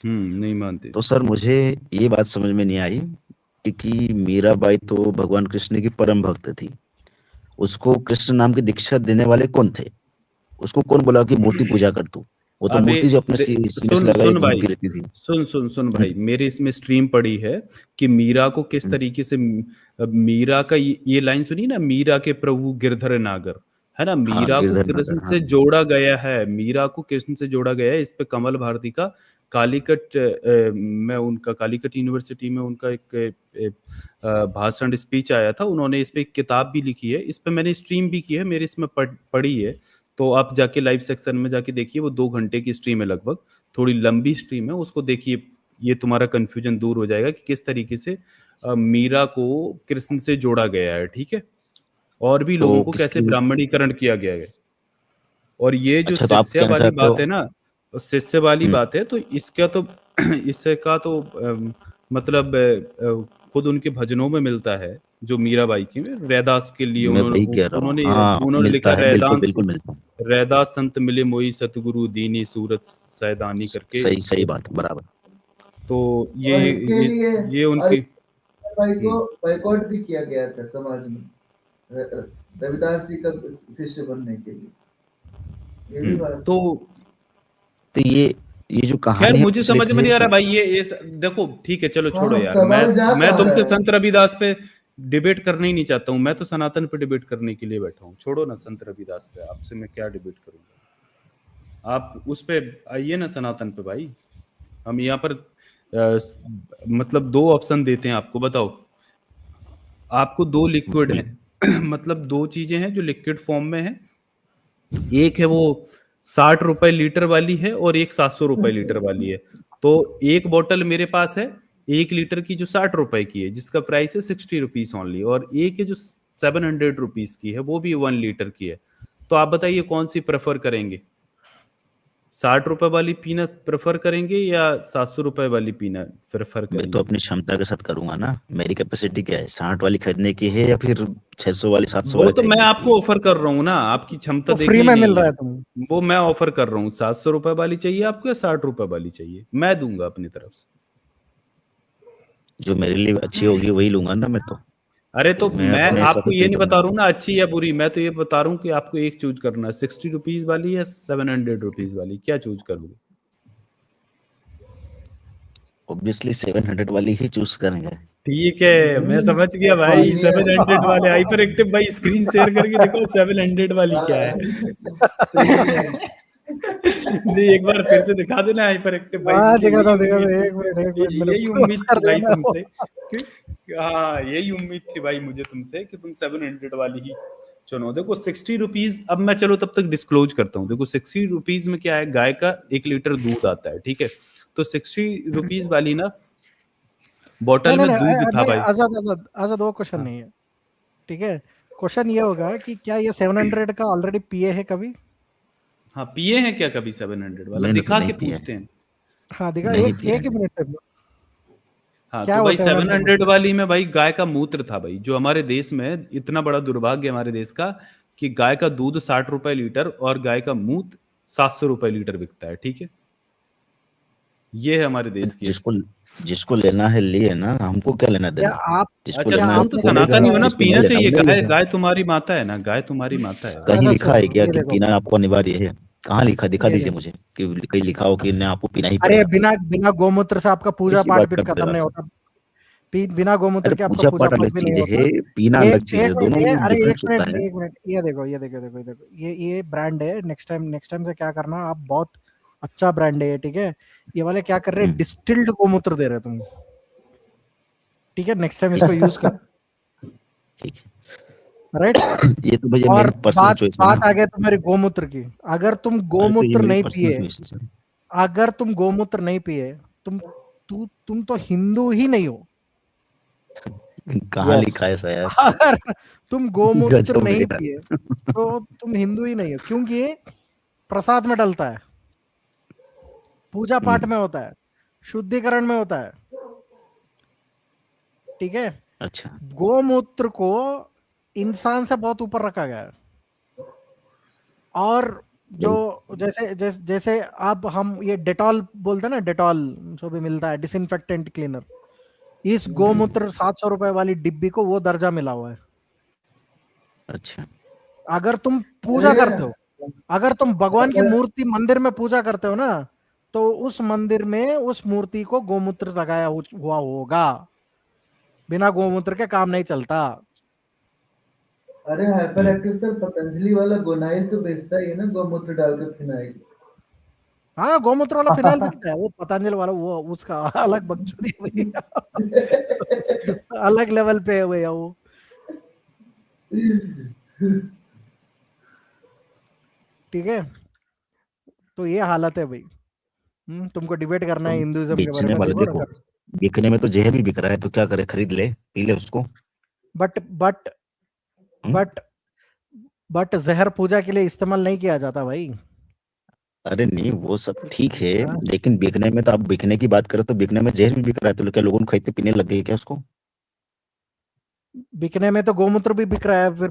नहीं मानते। तो सर मुझे ये बात समझ में नहीं आई कि मीराबाई तो भगवान कृष्ण की परम भक्त थी, उसको कृष्ण नाम की दीक्षा देने वाले कौन थे? उसको कौन बोला कि मूर्ति पूजा कर तू? वो तो अबे मूर्ति जो अपने सीने से सुन लगाए सुन भाई, घूमती रहती थी। सुन भाई, मेरे इसमें स्ट्रीम पड़ी है कि मीरा को किस हम्म, तरीके से मीरा का ये लाइन सुनी ना, मीरा के प्रभु गिरधर नागर, है ना, हाँ, मीरा को गिरधर कृष्ण नगर, हाँ। से जोड़ा गया है, मीरा को कृष्ण से जोड़ा गया है। इस पे कमल भारती का कालीकट, मैं उनका कालीकट यूनिवर्सिटी में उनका एक भाषण स्पीच आया था, उन्होंने इस पे एक किताब भी लिखी है, इस पे मैंने स्ट्रीम भी की है, मेरे इसमें पड़ी है। तो आप जाके लाइव सेक्शन में जाके देखिए, वो 2 घंटे की स्ट्रीम है लगभग, थोड़ी लंबी स्ट्रीम है, उसको देखिए। ये तुम्हारा कंफ्यूजन दूर हो जाएगा कि किस तरीके से मीरा को कृष्ण से जोड़ा गया है, ठीक है, और भी तो लोगों को कैसे किसकी? ब्राह्मणीकरण किया गया है। और ये जो अच्छा, तो आप शिष्य कहना वाली चाहते बात हो? है ना, तो शिष्य वाली हम्म, बात है, तो इसका तो इसका तो मतलब खुद उनके भजनों में मिलता है, जो मीराबाई की में रैदास के लिए मैं वही कह रहा हूँ, उन्होंने हाँ उन्होंने लिखा मिलता है, बिल्कुल रैदास, बिल्कुल मिलता है। रैदास संत मिले मोई सतगुरु दीनी सूरत सैदानी करके। सही सही बात है, बराबर। तो और इसके ये लिए ये और उनकी। भाई को हम्म, बाइकआउट भी किया गया था समाज में, रविदास जी का शिष्य बनने के लिए, ये भी बात। तो तो ये जो खैर कहानी है मुझे पिछले समझ में थे नहीं आ रहा सब। भाई, ये देखो ठीक है, चलो छोड़ो हाँ, यार, सवाल जा मैं कहाँ तुमसे रहा है? संत रविदास पे डिबेट करना ही नहीं चाहता हूँ, मैं तो सनातन पे डिबेट करने के लिए बैठा हूँ। छोड़ो ना संत रविदास पे, आपसे मैं क्या डिबेट करूंगा, आप उस पे आइए ना, सनातन पे भाई। हम यहाँ पर मतलब 2 ऑप्शन देते हैं आपको, बताओ। आपको 2 लिक्विड बोले, हैं मतलब 2 चीजें हैं जो लिक्विड फॉर्म में है, एक है वो 60 रुपए लीटर वाली है, और एक 700 रुपए लीटर वाली है। तो एक बोतल मेरे पास है 1 लीटर की जो 60 रुपए की है, जिसका प्राइस है 60 रुपीज ओनली, और एक है जो 700 रुपीज की है, वो भी 1 लीटर की है। तो आप बताइए कौन सी प्रेफर करेंगे, 60 रुपए वाली पीना प्रेफर करेंगे या 700 रुपए वाली पीना प्रेफर मैं तो करेंगे? अपनी क्षमता के साथ करूंगा ना, मेरी कैपेसिटी क्या है, 60 वाली खरीदने की है या फिर 600 वाली 700 वो वाली तो मैं खरीदने की है? आपको ऑफर कर रहा हूँ ना, आपकी क्षमता वो फ्री देखनी में नहीं मिल रहा है। है तुम। वो मैं ऑफर कर रहा हूँ, 700 रुपए वाली चाहिए आपको या 60 रुपए वाली चाहिए, मैं दूंगा अपनी तरफ से। जो मेरे लिए अच्छी होगी वही लूंगा ना मैं तो। अरे तो मैं मैं अपने हिसाब आपको से ये नहीं नहीं बता करूंगा। रहा हूँ ना अच्छी या बुरी, मैं तो ये बता रहा हूँ कि आपको एक चूज करना है, 60 रुपीज वाली या 700 रुपीज वाली, क्या चूज करोगे? ऑब्वियसली 700 वाली ही चूज करेंगे। ठीक है, मैं समझ गया भाई। बढ़िया। 700 वाले हाइपर एक्टिव भाई, स्क्रीन शेयर करके देखो 700 वाली क्या है। सही है। नहीं, एक बार फिर से दिखा देना हाइपर एक्टिव भाई, हाँ मुझे यही दिखा उम्मीद दो, थी। एक मिनट मैंने यही पॉज उम्मीद कर थी भाई देना वो। तुमसे। हाँ, यही उम्मीद थी भाई मुझे तुमसे कि तुम 700 वाली ही चुनो। देखो 60 रुपीज, अब मैं चलो तब तक डिस्क्लोज करता हूँ। देखो 60 रुपीज में क्या है, गाय का 1 लीटर दूध आता है, ठीक है। तो 60 रुपीज वाली ना नहीं बॉटल नहीं में नहीं दूध था नहीं, भाई। आजाद आजाद आजाद, वो क्वेश्चन हाँ, नहीं है। ठीक है, क्वेश्चन ये होगा कि क्या ये 700 का ऑलरेडी पिए है कभी? हाँ, पिए हैं क्या कभी 700 वाला? मैंने तो दिखा नहीं के पिया है, पूछते हैं। हाँ दिखा, नहीं एक पिया एक ही है। मिनट में। हाँ, क्या तो वो भाई 700 में? 700 वाली में भाई गाय का मूत्र था भाई, जो हमारे देश में इतना बड़ा दुर्भाग्य है हमारे देश का कि गाय का दूध 60 रुपए लीटर और गाय का मूत्र 700 रुपए लीटर बिकता है, ठीक है। ये है हमारे देश की जिसको स्थिति। जिसको लेना है लिए ना, हमको क्या लेना क्या देना। आप जिसको अच्छा, क्या लेना है तुम तो वो आपने लेगा, सनातनी हो ना, जिसको नहीं पीना लेना वो चाहिए। नहीं गाय लेगा। गाय तुम्हारी माता है ना, गाय तुम्हारी माता है। कहीं अच्छा लिखा है सुनो क्या ये कि देखो, पीना आपको अनिवार्य है? कहाँ लिखा, दिखा ये दीजिए देखो। मुझे कि कहीं लिखा हो कि नहीं आपको पीना ही अरे पड़ेगा। बिना बिना गोमूत्र से आपका पूजा इसी पाठ बात भी का खत्म नहीं इंतजार। होता। बिना गोमूत्र अरे के आपका पूजा पूजा पाठ पाठ अलग भी नहीं चीज होता। है, पीना एक अलग चीज एक है, मिनट, दोनों ये में अरे एक डिफरेंस होता मिनट, है। एक मिनट, ये देखो, ये ब्रांड है। नेक्स्ट टाइम से क्या करना, आप बहुत अच्छा ब्रांड है ये, ठीक है। ये वाले क्या कर रहे हैं, हम्म, डिस्टिल्ड गोमूत्र दे रहे हैं तुम, ठीक है। नेक्स्ट टाइम ठीक इसको है, यूज कर, ठीक राइट। है। ये तो भैया और मेरी पर्सनल बात चॉइस है बात ना। आ गई तुम्हारी गोमूत्र की। अगर तुम अरे तो ये गोमूत्र मेरी नहीं पर्सनल पिए, चॉइस है। अगर तुम गोमूत्र नहीं पिए, तुम तुम तो हिंदू ही नहीं हो। कहाँ यस। लिखा है ऐसा यार? अगर तुम गोमूत्र गजब है नहीं यार। पिए तो तुम हिंदू ही नहीं हो, क्योंकि ये प्रसाद में डलता है, पूजा पाठ हम्म, में होता है, शुद्धिकरण में होता है, ठीक है। अच्छा। गोमूत्र को इंसान से बहुत ऊपर रखा गया है। और जो वही, जैसे अब हम ये डेटॉल बोलते हैं ना, डेटॉल जो भी मिलता है डिसइंफेक्टेंट क्लीनर, इस गोमूत्र 700 रुपए वाली डिब्बी को वो दर्जा मिला हुआ है। अच्छा। अगर तुम पूजा अरे करते हो, अगर तुम भगवान की अगर मूर्ति मंदिर में पूजा करते हो ना, तो उस मंदिर में उस मूर्ति को गोमूत्र लगाया हुआ होगा। बिना गोमूत्र के काम नहीं चलता। अरे हाइपर एक्टिव सर, पतंजलि वाला गोनाइल तो बेचता ही है ना, गौमूत्र डालकर फिनाइल। हाँ गोमूत्र वाला फिनाइल बिकता है, वो पतंजलि वाला वो उसका अलग बकचोदी है भैया। अलग लेवल पे है भैया वो, ठीक है। तो ये हालत है भाई। तुमको डिबेट करना तो है हिंदुइज्म के बारे बेचने में, वाले देखो ना देखो, कर। बिकने में तो जहर भी बिक रहा है, तो क्या करे, खरीद ले, पी ले उसको। But but hmm? But but जहर पूजा के लिए इस्तेमाल नहीं किया जाता भाई। अरे नहीं वो सब ठीक है, हाँ, लेकिन बिकने में तो आप बिकने की बात करो तो बिकने में जहर भी बिक रहा है, तो क्या लोगों को खरीदते पीने लग गए क्या उसको? बिकने में तो गोमूत्र भी बिक रहा है, फिर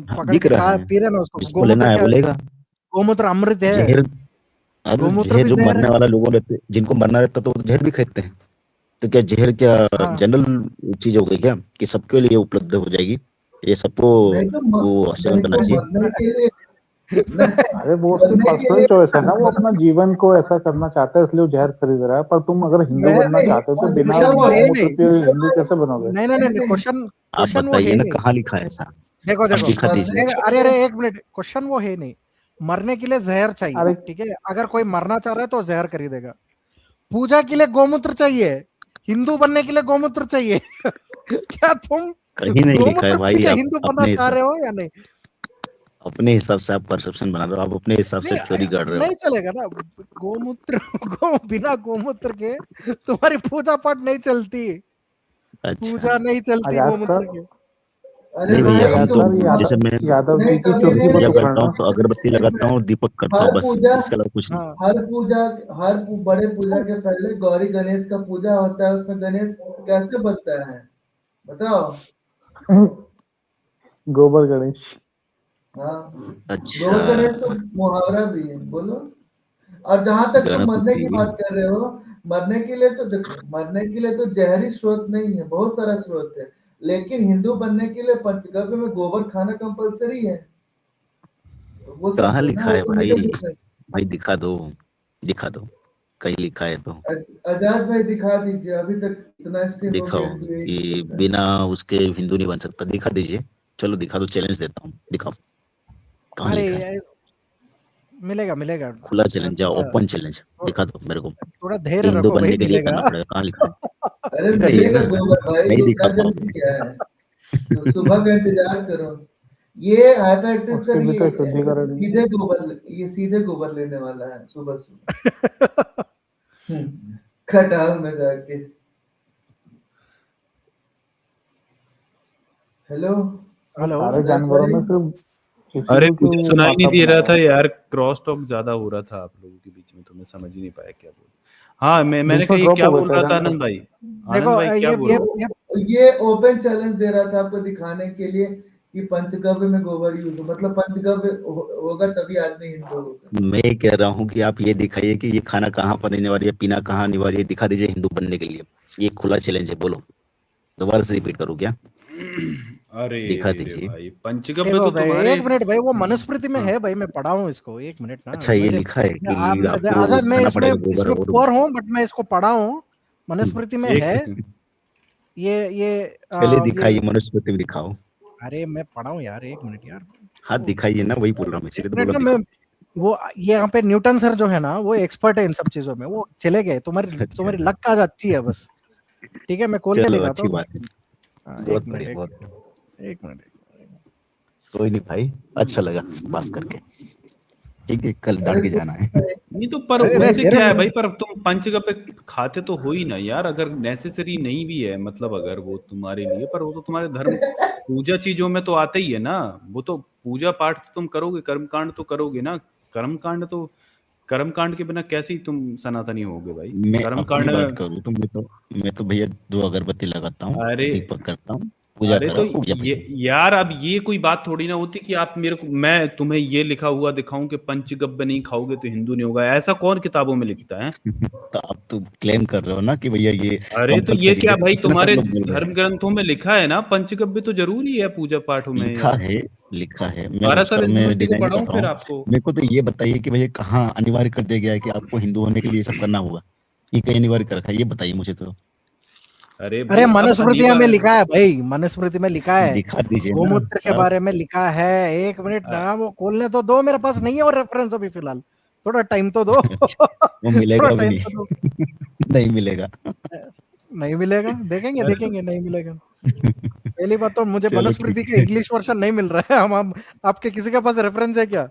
हाँ पकड़ बिक के रहा खा है, पी रहे ना उसको। जिसको लेना गोमूत्र है क्या, वो लेगा। गोमूत्र अमृत है। जहर, अरे गोमूत्र जहर भी जो जहर मरने है। वाला लोगों रहते, जिनको मरना रहता तो वो जहर भी खरीदते हैं। तो क्या जहर क्या हाँ जनरल चीज हो गई क्या कि सबके लिए उपलब्ध हो जाएगी? ये सबको नहीं तो वो सेवन नहीं करना तो चाहिए। मरने के लिए, नहीं अरे वो उसकी मरने के पर्सनल लिए चॉइस है ना, वो अपना जीवन को ऐसा करना चाहता है इसलिए वो जहर खरीद रहा है। पर तुम अगर हिंदू मैं बनना नहीं, चाहते हो तो बिना क्वेश्चन वो है गोमूत्र नहीं, के हिंदू कैसे बनोगे? नहीं नहीं नहीं, क्वेश्चन आप क्वेश्चन वो बताइए है ना नहीं। कहाँ लिखा है ऐसा, देखो आप देखो दिखा दीजिए। मरने के अरे लिए। अरे एक मिनट, क्वेश्चन वो है नहीं। मरने के लिए जहर चाहिए, अरे ठीक है। अगर कोई मरना चाह रहा है तो जहर खरीदेगा। पूजा के लिए गोमूत्र चाहिए, हिंदू बनने के लिए गोमूत्र चाहिए। क्या तुम कहीं नहीं लिखा है गोमूत्र पी भाई, के आप हिंदू बनना अपने चाह हिसाब, रहे हो या नहीं? अपने हिसाब से आप परसेप्शन बना रहे हो, आप अपने हिसाब से नहीं थ्योरी गढ़ रहे हो। नहीं चलेगा ना। गोमूत्र बिना गोमूत्र के तुम्हारी पूजा पाठ नहीं चलती, अच्छा। पूजा नहीं चलती आजाद गोमूत्र सर, के। अरे नहीं भैया, भाई हम आजाद तो सर, जैसे मैं यादव नहीं जी की कभी चौकी नहीं, को पूजा तो करता हूँ पकड़ना। तो अगरबत्ती एक लगाता हूँ, मिनट। दीपक करता हर हूँ, बस पूजा, इसके अलावा कुछ नहीं। हाँ हर पूजा, बड़े पूजा के पहले गौरी गणेश का पूजा होता है, उसमें गणेश कैसे बनता है बताओ। गोबर गणेश। हाँ, अच्छा। गोबर गणेश तो मुहावरा भी है, बोलो। और जहां तक तुम मरने की गणपति। बात कर रहे हो, मरने के लिए तो देखो, मरने के लिए तो जहरी स्रोत नहीं है, बहुत सारा स्रोत है, लेकिन हिंदू बनने के लिए पंचगव्य में गोबर खाना कंपलसरी है। तो वो कहाँ समझो ना, लिखा वो है तो भाई? Middle difference. भाई दिखा दो, दिखा दो, कहीं लिखा है तो आजाद भाई दिखा दीजिए, अभी तक इतना स्ट्रीम हो दिखाओ गया इसलिए यही कि बोलता है। बिना उसके हिंदू नहीं बन सकता। दिखा दीजिए, चलो दिखा दो, चैलेंज देता हूँ, दिखाओ कहाँ अरे लिखा है। मिलेगा मिलेगा, खुला चैलेंज या थोड़ा ओपन चैलेंज, दिखा दो मेरे को थोड़ा कि धैर्य हिंदू रखो भाई, बनने के लिए मिलेगा। करना पड़ेगा। कहाँ लिखा है? अरे दिखाइए मिलेगा ना। गोबर भाई, नहीं उतना दिखा जल्दी पाओगे। क्या है, सुबह का इंतजार करो। ये हाइपर एक्टिव उसके सर, भी तो ये शुद्धिकरण ही है। सीधे गोबर लेने वाला है सुबह सुबह। खटाल में जाके। हेलो वो हेलो, सारे आजाद जानवरों भाई। में सिर्फ इसी अरे को क्यों मुझे सुनाई नहीं माता दे बना रहा था रहा है? यार, क्रॉस टॉक ज्यादा हो रहा था आप लोगों के बीच में, तो मैं समझ ही नहीं पाया क्या बोल। हाँ, मैंने बीच में कही ड्रॉप क्या हो गया बोल था रहा था जानवर। आनंद भाई? देखो आनंद भाई क्या बोल ये रहे थे? ये ये ओपन चैलेंज दे रहा था आपको दिखाने के लिए कि पंचगव्य में गोबर यूज हो, मतलब पंचगव्य होगा तभी आदमी हिंदू होगा। मैं कह रहा हूँ कि आप ये दिखाइए कि ये खाना कहाँ पर अनिवार्य है, पीना कहाँ अनिवार्य है, दिखा दीजिए हिंदू बनने के लिए। ये खुला चैलेंज है, बोलो। दोबारा से रिपीट करूँ क्या? अरे दिखा रे रे दीजिए। भाई, पंचगव्य देखो तो भाई, तुम्हारे। एक मिनट भाई, वो मनुस्मृति में हाँ, है भाई, मैं पढ़ा हूँ इसको, एक मिनट ना अच्छा ये मुझे। लिखा है कि आपको आजाद, मैं खाना इसमें पड़ेगा गोबर इसमें और पुअर हूँ, बट मैं इसको पढ़ा हूँ, मनुस्मृति में एक है। सेकंड। ये चलिए ये दिखाइए, मनुस्मृति में दिखाओ। अरे मैं पढ़ा हूँ यार, एक मिनट यार। हाथ वो दिखाइए ना, वही बोल रहा हूँ, एक इसीलिए तो मिनट बोला ना, मैं दिखाओ। वो ये यहाँ पे न्यूटन सर जो है ना, वो एक्सपर्ट है इन सब चीजों में, वो चले गए। तुम्हारी अच्छा, तुम्हारी लक आज अच्छी है बस। ठीक है, मैं खोल के चलो दिखाता अच्छी हूँ। बात है। हाँ, बहुत बढ़िया, बहुत एक मिनट। कोई नहीं भाई, अच्छा लगा बात करके। ठीक है, कल अरे दाढ़ी जाना है। नहीं तो पर अरे उससे धीरे क्या है धीरे। भाई, पर तुम पंचगव्य खाते तो हो ही ना यार, अगर नेसेसरी नहीं भी है, मतलब अगर वो तुम्हारे लिए, पर वो तो तुम्हारे धर्म पूजा चीजों में तो आता ही है ना। वो तो पूजा पाठ तो तुम करोगे, कर्मकांड तो करोगे ना। कर्मकांड तो, कर्मकांड के बिना कैसे ही तुम सनातनी होगे भाई? मैं अपनी कर्मकांड बात में। करूँ तो मैं तो भैया 2 अगरबत्ती लगाता हूँ, अरे, दीपक करता हूँ, पूजा अरे करा, तो हो गया ये भाई। यार, अब ये कोई बात थोड़ी ना होती कि आप मेरे को, मैं तुम्हें ये लिखा हुआ दिखाऊं कि पंचगव्य नहीं खाओगे तो हिंदू नहीं होगा। ऐसा कौन किताबों में लिखता है? तो आप तो क्लेम कर रहे हो ना कि भैया ये अरे तो ये कंपलसरी क्या है, भाई, इतना सब तुम्हारे लोग बोल रहे धर्म हैं। ग्रंथों में लिखा है ना, पंचगव्य तो जरूरी है पूजा पाठों में लिखा यार। है, लिखा है, मैं पारासर उसका मैं स्मृति को डिनाई नहीं पढ़ाऊं कर रहा फिर हूँ। आपको? मेरे को तो ये बताइए कि भैया कहाँ अनिवार्य कर दिया गया है कि आपको हिंदू होने के लिए ये सब करना होगा? ये कहीं अनिवार्य कर रखा है, ये बताइए मुझे तो। अरे अरे भाई अब मनुस्मृति में अनिवार्य। लिखा है भाई, मनुस्मृति में लिखा है, दिखा दीजिए ना गोमूत्र के साहब। बारे में लिखा है। एक मिनट अ- ना, वो खोलने तो दो, मेरे पास नहीं है वो रेफरेंस अभी फिलहाल, थोड़ा टाइम तो दो। अच्छा, वो थोड़ा मिलेगा भी टाइम तो दो। नहीं। नहीं मिलेगा। नहीं मिलेगा, देखेंगे अरे तो देखेंगे, नहीं मिलेगा। पहली बात तो मुझे चलो मनुस्मृति ठीक का है। इंग्लिश वर्जन नहीं मिल रहा है। हम आपके किसी के पास रेफरेंस है क्या?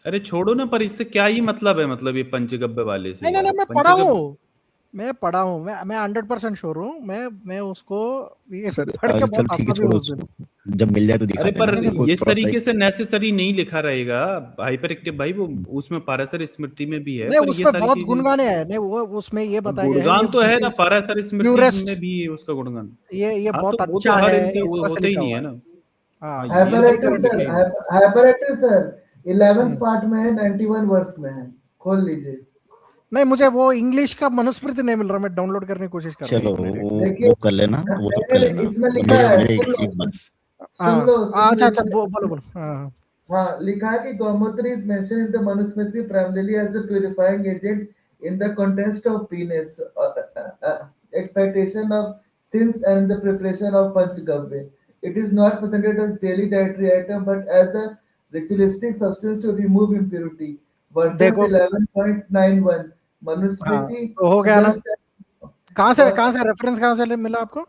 अरे छोड़ो ना, पर इससे क्या ही मतलब है, मतलब ये पंचगव्य वाले से नहीं नहीं यार, नहीं, मैं पढ़ा पंचगव्य। हूँ, मैं 100% श्योर हूँ। मैं उसको ये सर पढ़ के चलो बहुत ठीक है, हंसा भी छोड़ो हूँ उस दिन। उसको। जब मिल जाए तो दिखा अरे पर देना नहीं मेरे नहीं को इस थोड़ा सा। तरीके से नेसेसरी नहीं लिखा रहेगा। हाइपर एक्टिव भाई, वो उसमें पारासर स्मृति में भी है, नहीं, पर ये उसमें सारी बहुत चीजें। गुणगाने हैं। नहीं, वो उसमें ये बताया गया है, गुणगान तो है ना, ये पारासर स्मृति प्यूरेस्ट, में भी है उसका गुणगान। ये हाँ बहुत तो वो तो अच्छा हर है, इनका इस वो तरह से होते ही लिखा नहीं हुआ है है। ना। हाँ, हाँ, ये हाइपर इसलिए सब एक्टिव तो करंट सर, लिखे है। हैं। हाइपर एक्टिव सर 11th हम्म। पार्ट में है, 91 वर्ष में है, खोल लीजिए। नहीं, मुझे वो इंग्लिश का मनुस्मृति नहीं मिल रहा, मैं डाउनलोड करने की कोशिश कर रहा हूँ, चलो एक मिनट। देखिए, वो कर लेना, वो तो कर लेना। इसमें तो लिखा मेरे है, मेरे सुन लो एक बात। सुन लो सुन लो अच्छा अच्छा, इसमें। बोलो बोलो, हाँ। हाँ, लिखा है कि गौमूत्र is mention in the Manusmriti primarily as a purifying agent in the context of penance, expectation of sins and the preparation of panchgavya. It is not presented as daily dietary item but as a ritualistic substance to remove impurity. Verses देखो, 11.91 हाँ मनुस्मृति तो हो गया ना। suggests कहाँ से reference कहाँ से मिला आपको?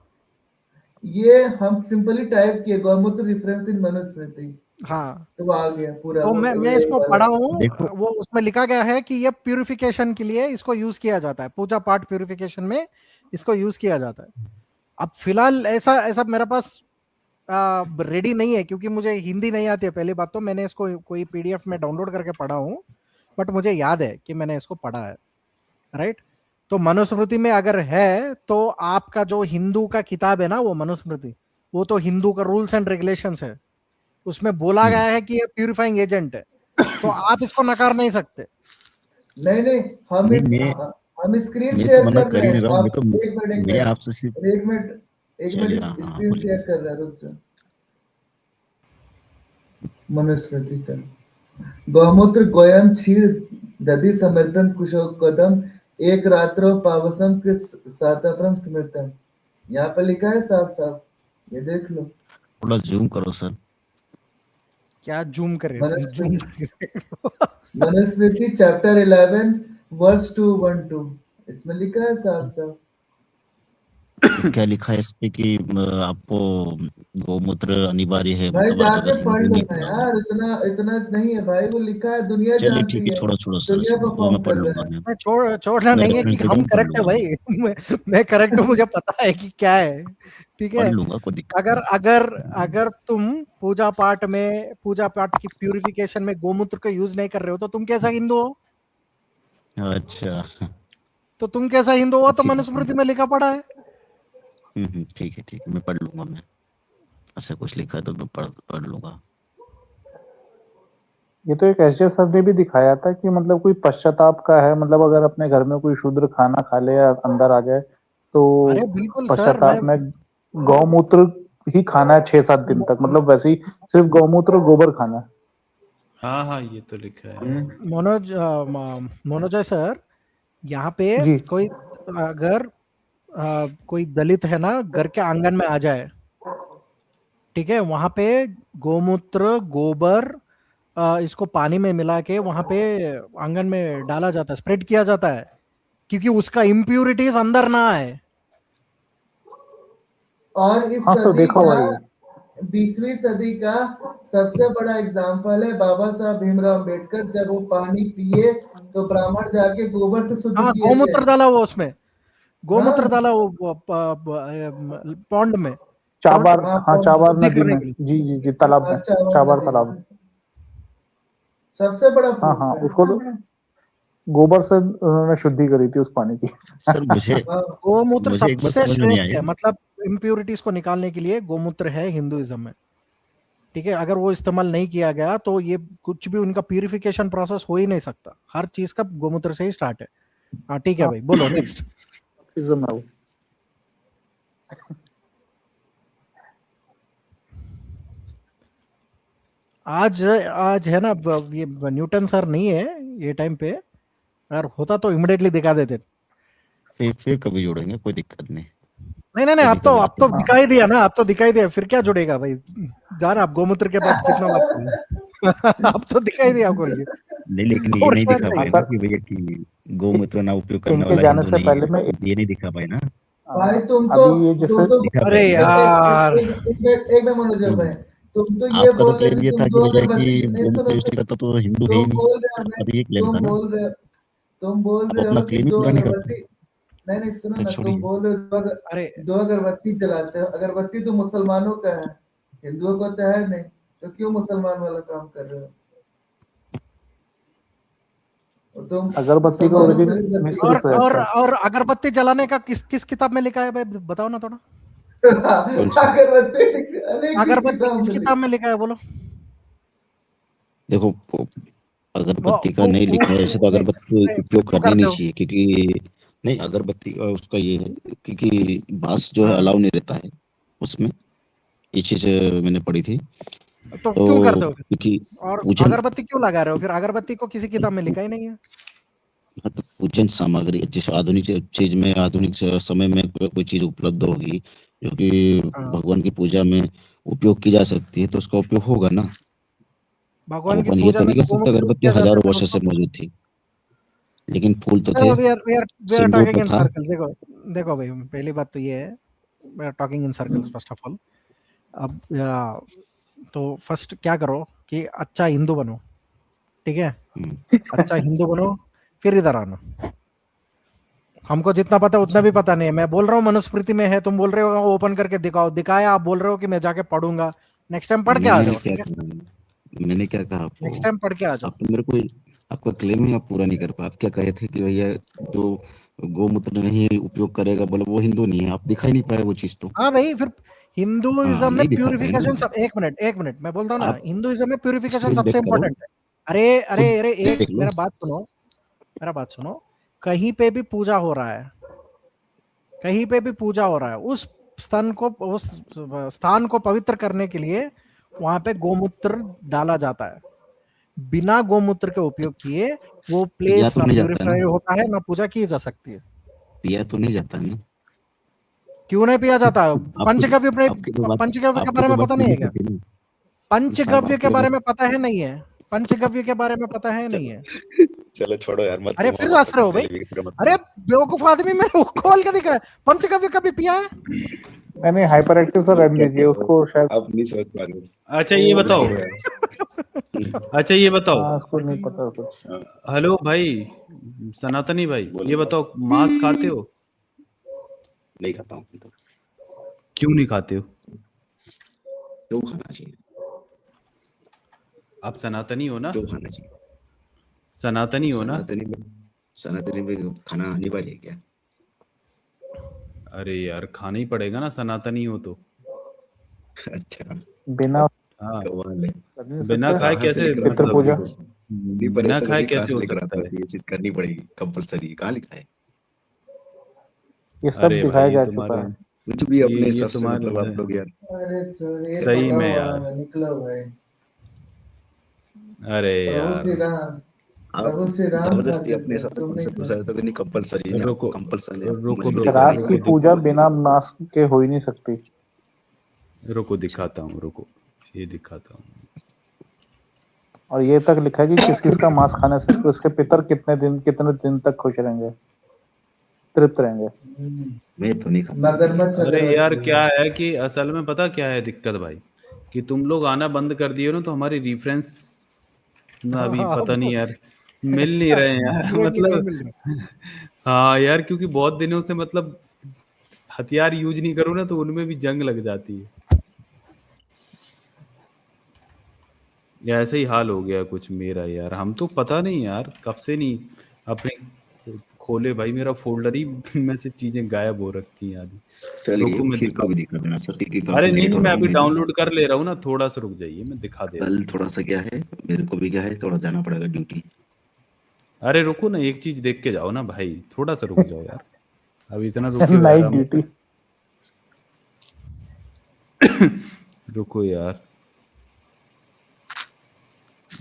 ये हम सिंपली टाइप किए गौमूत्र रिफरेंस इन मनुस्मृति, हाँ, तो वो आ गया पूरा, तो वो मैं यही इसको वाला। पढ़ा हूँ। देखो वो उसमें लिखा गया है कि ये प्यूरिफिकेशन के लिए इसको यूज किया जाता है, पूजा पाठ प्यूरिफिकेशन में इसको यूज किया जाता है। अब फिलहाल ऐसा ऐसा मेरे पास रेडी नहीं है, क्योंकि मुझे हिंदी नहीं आती है। पहली बात तो मैंने इसको कोई पीडीएफ में डाउनलोड करके पढ़ा हूँ, बट मुझे याद है कि मैंने इसको पढ़ा है, राइट। तो मनुस्मृति में अगर है तो आपका जो हिंदू का किताब है ना, वो मनुस्मृति, वो तो हिंदू का रूल्स एंड रेगुलेशंस है, उसमें बोला गया है कि ये प्यूरिफाइंग एजेंट है, तो आप इसको नकार नहीं सकते। नहीं नहीं, हम नहीं इस मैं हम स्क्रीन मैं तो शेयर मना कर कर रहे ही हैं, नहीं रहा हूँ, आप एक मिनट मैं आपसे सिर्फ एक मिनट चलिए, हाँ हाँ स्क्रीन बोलिए। शेयर कर रहा है, रुक जा। मनुस्मृति का गौमूत्र गोयम क्षीर दधि समर्पण कुशो कदम एक रात्रो पावसम के साताप्रम स्मृतम। यहाँ पे लिखा है साफ साफ, ये देख लो। थोड़ा जूम करो सर। क्या जूम करे तुम, जूम मनुस्मृति चैप्टर 11 वर्स 212, इसमें लिखा है साफ साफ। तो क्या लिखा है इस पे कि आपको गौमूत्र अनिवार्य है, भाई मतलब जाके अगर पढ़ हिंदू लो नहीं ना करोगे। यार, इतना इतना नहीं है भाई, वो लिखा है, दुनिया चलिए जानती ठीक है, है, छोड़ो छोड़ो सर, दुनिया छोड़ो, वो परफॉर्म मैं पढ़ कर लूंगा। रहा है। मैं छोड़ना मैं नहीं है कि रेफरेंस देता हम हूँ, पढ़ करेक्ट है लूंगा भाई। मैं करेक्ट हूँ, मुझे पता है कि क्या है, ठीक पढ़ है। लूंगा, कोई दिक्कत अगर नहीं। अगर अगर तुम पूजा पाठ की प्यूरिफिकेशन में गोमूत्र का यूज नहीं कर रहे हो तो तुम कैसा हिंदू हो? अच्छा, तो तुम कैसा हिंदू हो? तो अच्छी बात है। मनुस्मृति में लिखा पड़ा है। ठीक है, मैं पढ़ लूंगा। मैं ऐसा कुछ लिखा है तो मैं पढ़ लूंगा। ये तो एक एसजे सर ने भी दिखाया था कि मतलब कोई पश्चाताप का है, मतलब अगर अपने घर में कोई शूद्र खाना खा ले या अंदर आ जाए तो अरे बिल्कुल सर, मैं पश्चाताप में गौमूत्र ही खाना है 6-7 दिन तक, मतलब वैसे ही सिर्फ गौमूत्र और गोबर खाना है। हाँ हाँ, ये तो लिखा है। मनोजय सर, यहाँ पे जी कोई अगर कोई दलित है ना, घर के आंगन में आ जाए, ठीक है, वहां पे गोमूत्र गोबर इसको पानी में मिला के वहां पे आंगन में डाला जाता है, स्प्रेड किया जाता है, क्योंकि उसका इम्प्यूरिटीज अंदर ना आए। और इस हाँ सर, सदी देखा हुआ का ये। 20वीं सदी का सबसे बड़ा एग्जाम्पल है बाबा साहब भीमराव अम्बेडकर। जब वो पानी पिए तो ब्राह्मण जाके गोबर से शुद्ध हाँ, किए थे। गोमूत्र डाला वो उसमें, गोमूत्र हाँ डाला वो पौंड में, चाबार, हाँ हाँ चाबार शुद्धि नदी करने में, के लिए। जी जी जी, तालाब में, अच्छा, वो चाबार नदी तालाब में में। सबसे बड़ा हाँ प्रूफ हाँ, है। उसको तो गोबर से उन्होंने शुद्धि करी थी उस पानी की। सर मुझे हाँ गोमूत्र मुझे एक बात सबसे समझ में नहीं श्रेष्ठ है, आया। मतलब इम्प्यूरिटीज को निकालने के लिए गोमूत्र है हिंदुइज्म में, ठीक है। अगर वो इस्तेमाल नहीं किया गया तो ये कुछ भी उनका प्यूरिफिकेशन प्रोसेस हो ही नहीं सकता। हर चीज का गोमूत्र से ही स्टार्ट है। हाँ ठीक है हाँ, भाई, बोलो नेक्स्ट। बपटिज्म है वो। आज आज है ना, ये न्यूटन सर नहीं है ये टाइम पे, अगर होता तो इमिडिएटली दिखा देते। फिर कभी जोड़ेंगे, कोई दिक्कत नहीं। नहीं, कभी कभी अब तो हाँ दिखाई दिया ना, अब तो दिखाई दिया, फिर क्या जुड़ेगा भाई? जा रहा आप गोमूत्र के बाद कितना बात करेंगे। अब तो दिखाई दिया आपको ये, नहीं, लेकिन ये और नहीं क्या दिखा हाँ पाए चाहिए? ना सर, कि भैया कि गौमूत्र ना उपयोग करने इनके वाला जाने हिंदू से नहीं है, पहले में ये नहीं दिखा पाए ना। भाई अभी ये जैसे दिखा अरे पाएंगे ना। यार, एक मिनट मनोजर भाई, तुम तो ये आपका तो बोल रहे क्लेम थे ये तुम था कि दो भैया कि अगरबत्ती, नहीं गौमूत्र सुनो यूज नहीं सुनो, करता तो हिंदू है ही तुम नहीं। बोल रहे हो ना, आपका तो ये क्लेम था ना। तुम बोल आप रहे अपना हो कि क्लेम ही दो पूरा नहीं करते। अगरबत्ती, नहीं सुनो फिर ना, तुम छोड़िए। बोल रहे हो अरे दो अगरबत्ती जलाते हो, अगरबत्ती तो मुसलमानों का है, हिंदुओं को तो है नहीं, तो क्यों मुसलमान वाला काम कर रहे हो? और तुम अगरबत्ती का मुसलमानों से ओरिजिन अगरबत्ती मिस्र से है सर। और अगरबत्ती जलाने का किस किस किताब में लिखा है भाई, बताओ ना थोड़ा। कौन सा? अगरबत्ती अनेक किस अगरबत्ती किताब किस में किताब में लिखा है बोलो? देखो, वो अगरबत्ती का वो नहीं वो लिखा है, ऐसे तो अगरबत्ती फिर उपयोग क्यों करनी करते नहीं हो? चाहिए, क्योंकि नहीं, अगरबत्ती का उसका ये है क्योंकि बांस जो है हाँ, अलाउ नहीं रहता है उसमें। ये चीज मैंने पढ़ी थी। तो तो क्यों करते हो फिर? क्योंकि और पूजन, अगरबत्ती क्यों लगा रहे हो फिर? अगरबत्ती को किसी किताब में लिखा ही नहीं है। हाँ, तो पूजन सामग्री जैसे आधुनिक चीज में, आधुनिक समय में कोई चीज उपलब्ध होगी जो कि हाँ, भगवान की पूजा में उपयोग की जा सकती है, तो उसका उपयोग होगा ना। अब भगवान की अपन ये पूजा तो में नहीं तो कह सकते गोमूत्र यूज अगरबत्ती किया जाता है, हजारों फिर वर्षों उसको। से मौजूद थी, लेकिन फूल तो थे, चलो, वी आर सिंदूर टॉकिंग तो इन था। सर्कल्स। देखो देखो भाई, पहली बात तो ये है, we are talking in circles first of all. अब तो फर्स्ट क्या करो कि अच्छा हिंदू बनो, ठीक है। हम्म, अच्छा हिंदू बनो, फिर इधर आना। हमको जितना पता है उतना भी पता नहीं है। मैं बोल रहा हूँ मनुस्मृति में है, तुम बोल रहे हो ओपन करके दिखाओ, दिखाया, आप बोल रहे हो कि मैं जाके पढ़ूंगा। नेक्स्ट टाइम पढ़ के आ मैंने जाओ, क्या ठीक है। कहा, मैंने क्या कहा आपको? नेक्स्ट टाइम पढ़ के आ जाओ। आप तो मेरे को, आपका क्लेम ही आप पूरा नहीं कर पाए। आप क्या कहे थे कि भैया जो गौमूत्र नहीं उपयोग करेगा, बोले वो हिंदू नहीं है। आप दिखा ही नहीं पाए वो चीज तो। हाँ भाई, फिर हाँ, हिंदुइज्म में नहीं दिखा पाए प्यूरिफिकेशन ना। सब, एक मिनट मैं बोलता हूँ ना, आप हिंदुइज्म में प्यूरिफिकेशन स्ट्रीट सबसे देख करो, इंपॉर्टेंट है। अरे अरे खुद अरे, एक देख लो। मेरा बात सुनो, मेरा बात सुनो। कहीं पे भी पूजा हो रहा है, कहीं पे भी पूजा हो रहा है, उस स्थान को पवित्र करने के लिए वहां पे गोमूत्र डाला जाता है। बिना गोमूत्र के उपयोग किए वो पिया प्लेस तो ना नहीं जाता ना, प्यूरिफाई होता है, ना पूजा की जा सकती है। पिया तो नहीं जाता ना। क्यों नहीं पिया जाता? आपको पंचगव्य आपकी तो बात पंचगव्य के आपकी बारे तो में बात पता नहीं नहीं है क्या? पड़ती ना। साहब पंचगव्य के आपकी बारे बात में पता है नहीं है? पंचगव्य के बारे में पता है नहीं है? चलो छोड़ो यार, मत अरे घुमाओ फिर बात हंस रहे हो अपनी भाई? जलेबी का मत अरे घुमाओ। बेवकूफ आदमी, मैंने खोल के दिखा है, पंचगव्य कभी पिया है? नहीं, हाइपर एक्टिव सर रहने क्या दीजिए कहते हो, उसको, शायद आप नहीं समझ पा रहे हो। अच्छा ये वो बताओ, छोड़ो यार। अच्छा ये बताओ, हाँ, उसको नहीं पता कुछ। हाँ, हेलो भाई सनातनी भाई, बोलो। ये बताओ मांस खाते हो? नहीं खाता हूँ तो। क्यों नहीं खाते हो? क्यों खाना चाहिए? आप सनातनी हो ना? क्यों खाना चाहिए? सनातनी हो ना? सनातनी में खाना अनिवार्य है क्या? अरे यार खाना ही पड़ेगा ना, सनातनी हो तो। अच्छा, बिना हाँ, कमाल है। कर नहीं बिना सकते खाए कहाँ से कैसे, लेकर पितृ आता मतलब हूँ? पूजा। नहीं पर बिना ऐसा खाए लगे कहाँ कैसे से हो लेकर सकता आता है? है, ये चीज करनी पड़ेगी कंपलसरी। कहाँ लिखा है? ये सब अरे भाई दिखाया ये जा तुम्हारे, चुका है। कुछ भी अपने ये हिसाब से, तुम्हारे मतलब आप लोग यार। अरे ये सही पकड़ा में हुआ यार, है, निकला भाई। अरे प्रभु श्री यार राम, आप प्रभु श्री राम जबरदस्ती खाते अपने थे, हिसाब से तुम नहीं तुमसे पूछा है खाते। तो नहीं, कंपलसरी नहीं, आपको रुको कंपलसरी, आपको रुको मजबूरी रुको करनी रात की रुको पड़ेगी। पूजा बिना मांस के हो ही नहीं सकती। रुको अच्छा, दिखाता हूँ, रुको ये दिखाता हूँ। और ये तक लिखा है कि किस किस का मांस खाने से उसके पितर कितने दिन तक खुश रहेंगे, तृप्त रहेंगे। मैं तो नहीं खाता हूँ भैया। मगरमच्छ अरे यार मगरमच्छ क्या है कि असल में पता क्या है दिक्कत भाई, कि तुम लोग आना बंद कर दिए हो ना, तो हमारी रेफरेंस ना अभी हाँ, पता नहीं अब यार, मिल नहीं ऐसा रहे हैं यार immediately नहीं मतलब। मिल रहा। हाँ यार, क्योंकि बहुत दिनों से मतलब हथियार यूज नहीं करूँ ना, तो उनमें भी जंग लग जाती है। या ऐसा ही हाल हो गया कुछ मेरा यार, हम तो पता नहीं यार कब से नहीं अपने खोले भाई, मेरा फोल्डर ही में से चीजें गायब हो रखी हैं आदि। चलिए रुको मैं फिर दिखा, कभी दिखा देना सर, क्योंकि अरे काफी नहीं लेट नहीं हो मैं रहा हूँ अभी मैं भी। डाउनलोड कर ले रहा हूँ ना, थोड़ा सा रुक जाइए, मैं दिखा दे रहा हूँ। कल थोड़ा सा क्या है, मेरे को भी क्या है, थोड़ा जाना पड़ेगा ड्यूटी। अरे रुको ना, एक चीज देख के जाओ ना भाई, थोड़ा सा रुक जाओ यार, अभी इतना रुके हो यार नाइट हम। ड्यूटी। रुको यार,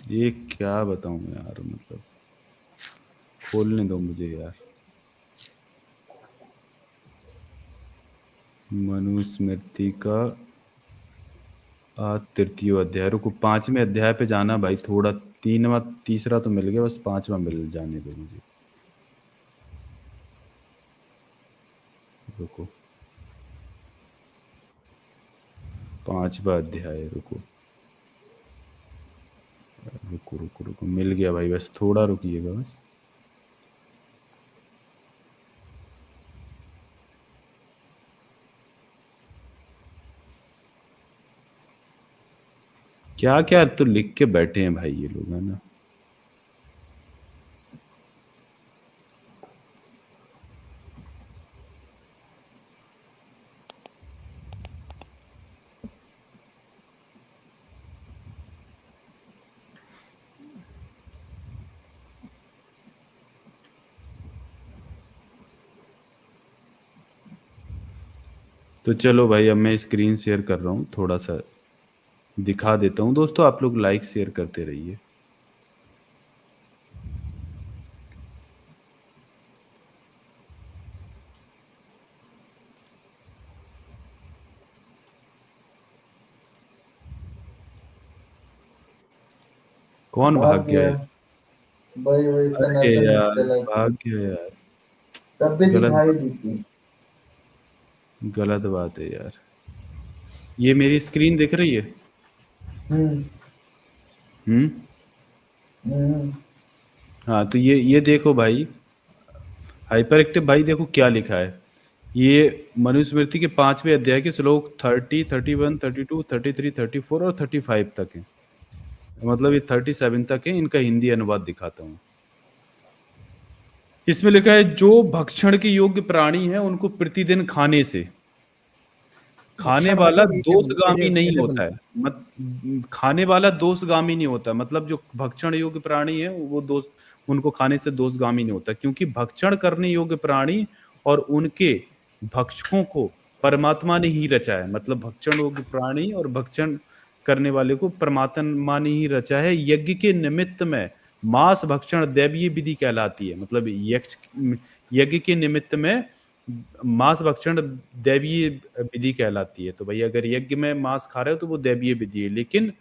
ये क्या बताऊं यार, मतलब खोलने दो मुझे यार। मनुस्मृति का तृतीय अध्याय, रुको 5वें अध्याय पे जाना भाई, थोड़ा तीसरा तो मिल गया, बस 5वां मिल जाने दो मुझे। रुको 5वां अध्याय, रुको रुको रुको रुको, मिल गया भाई, बस थोड़ा रुकिएगा बस। क्या क्या तो लिख के बैठे हैं भाई ये लोग, है ना। तो चलो भाई, अब मैं स्क्रीन शेयर कर रहा हूँ, थोड़ा सा दिखा देता हूँ दोस्तों, आप लोग लाइक शेयर करते रहिए। कौन भाग गया है? भाई वही अरे सनातन यार चला भाग गया यार, तब भी गलत दिखाई बात, दी थी। गलत बात है यार। ये मेरी स्क्रीन दिख रही है? हम्म हम्म। हम्म हाँ तो ये देखो भाई, हाइपर एक्टिव भाई देखो क्या लिखा है। ये मनुस्मृति के 5वें अध्याय के श्लोक 30, 31, 32, 33, 34 और 35 तक है, मतलब ये 37 तक है। इनका हिंदी अनुवाद दिखाता हूँ। इसमें लिखा है, जो भक्षण के योग्य प्राणी हैं उनको प्रतिदिन खाने से खाने भक्षण वाला मतलब eating, दोषगामी नहीं edible। होता है। खाने वाला दोषगामी नहीं होता, मतलब जो भक्षण योग्य प्राणी है वो दोष, उनको खाने से दोषगामी नहीं होता, क्योंकि भक्षण करने योग्य प्राणी और उनके भक्षकों को परमात्मा ने ही रचा है। मतलब भक्षण योग्य प्राणी और भक्षण करने वाले को परमात्मा ने ही रचा है। यज्ञ के निमित्त में मांस भक्षण दैवीय विधि कहलाती है। मतलब यज्ञ के निमित्त में मांस भक्षण दैवीय विधि कहलाती है। तो भाई अगर यज्ञ में मांस खा रहे हो तो वो दैवीय विधि है, लेकिन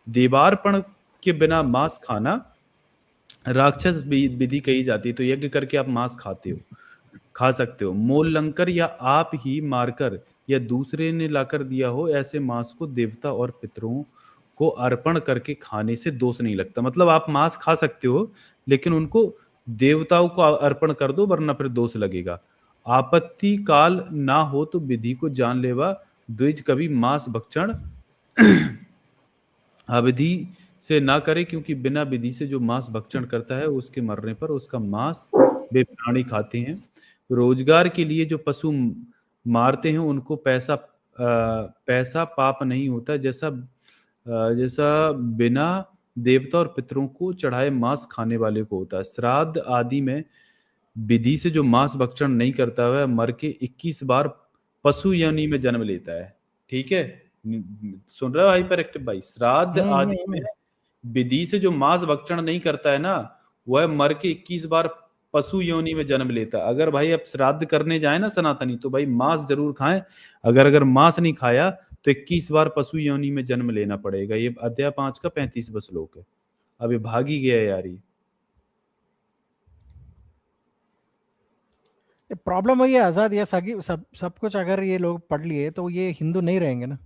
देवार्पण के बिना मांस खाना राक्षस विधि कही जाती है। तो यज्ञ करके आप मांस खा सकते हो। मोल्लंकर या आप ही मारकर या दूसरे ने लाकर दिया हो ऐसे मांस को देवता और पितरों को अर्पण करके खाने से दोष नहीं लगता। मतलब आप मांस खा सकते हो, लेकिन उनको देवताओं को अर्पण कर दो, वरना फिर दोष लगेगा। आपत्ति काल ना हो तो विधि को जान लेवा, द्विज कभी मांस भक्षण अविधि से ना करे, क्योंकि बिना विधि से जो मांस भक्षण करता है उसके मरने पर उसका मांस वे प्राणी खाते हैं। रोजगार के लिए जो पशु मारते हैं उनको पैसा पाप नहीं होता, जैसा बिना देवता और पितरों को चढ़ाए मांस खाने वाले को होता है। श्राद्ध आदि में विधि से जो मांस भक्षण नहीं करता वह मर के 21 बार पशु योनि में जन्म लेता है। ठीक है, सुन रहे हो हाइपर एक्टिव भाई? श्राद्ध आदि में विधि से जो मांस भक्षण नहीं करता है ना, वह मर के 21 बार पशु योनि में जन्म लेता है। अगर भाई अब श्राद्ध करने जाए ना सनातनी, तो भाई मांस जरूर खाएं। अगर मांस नहीं खाया तो 21 बार पशु योनि में जन्म लेना पड़ेगा। ये अध्याय 5 का 35वां श्लोक है। अब ये भाग ही गया यार। ये प्रॉब्लम वही है आजाद, ये सब कुछ अगर ये लोग पढ़ लिए तो ये हिंदू नहीं रहेंगे ना।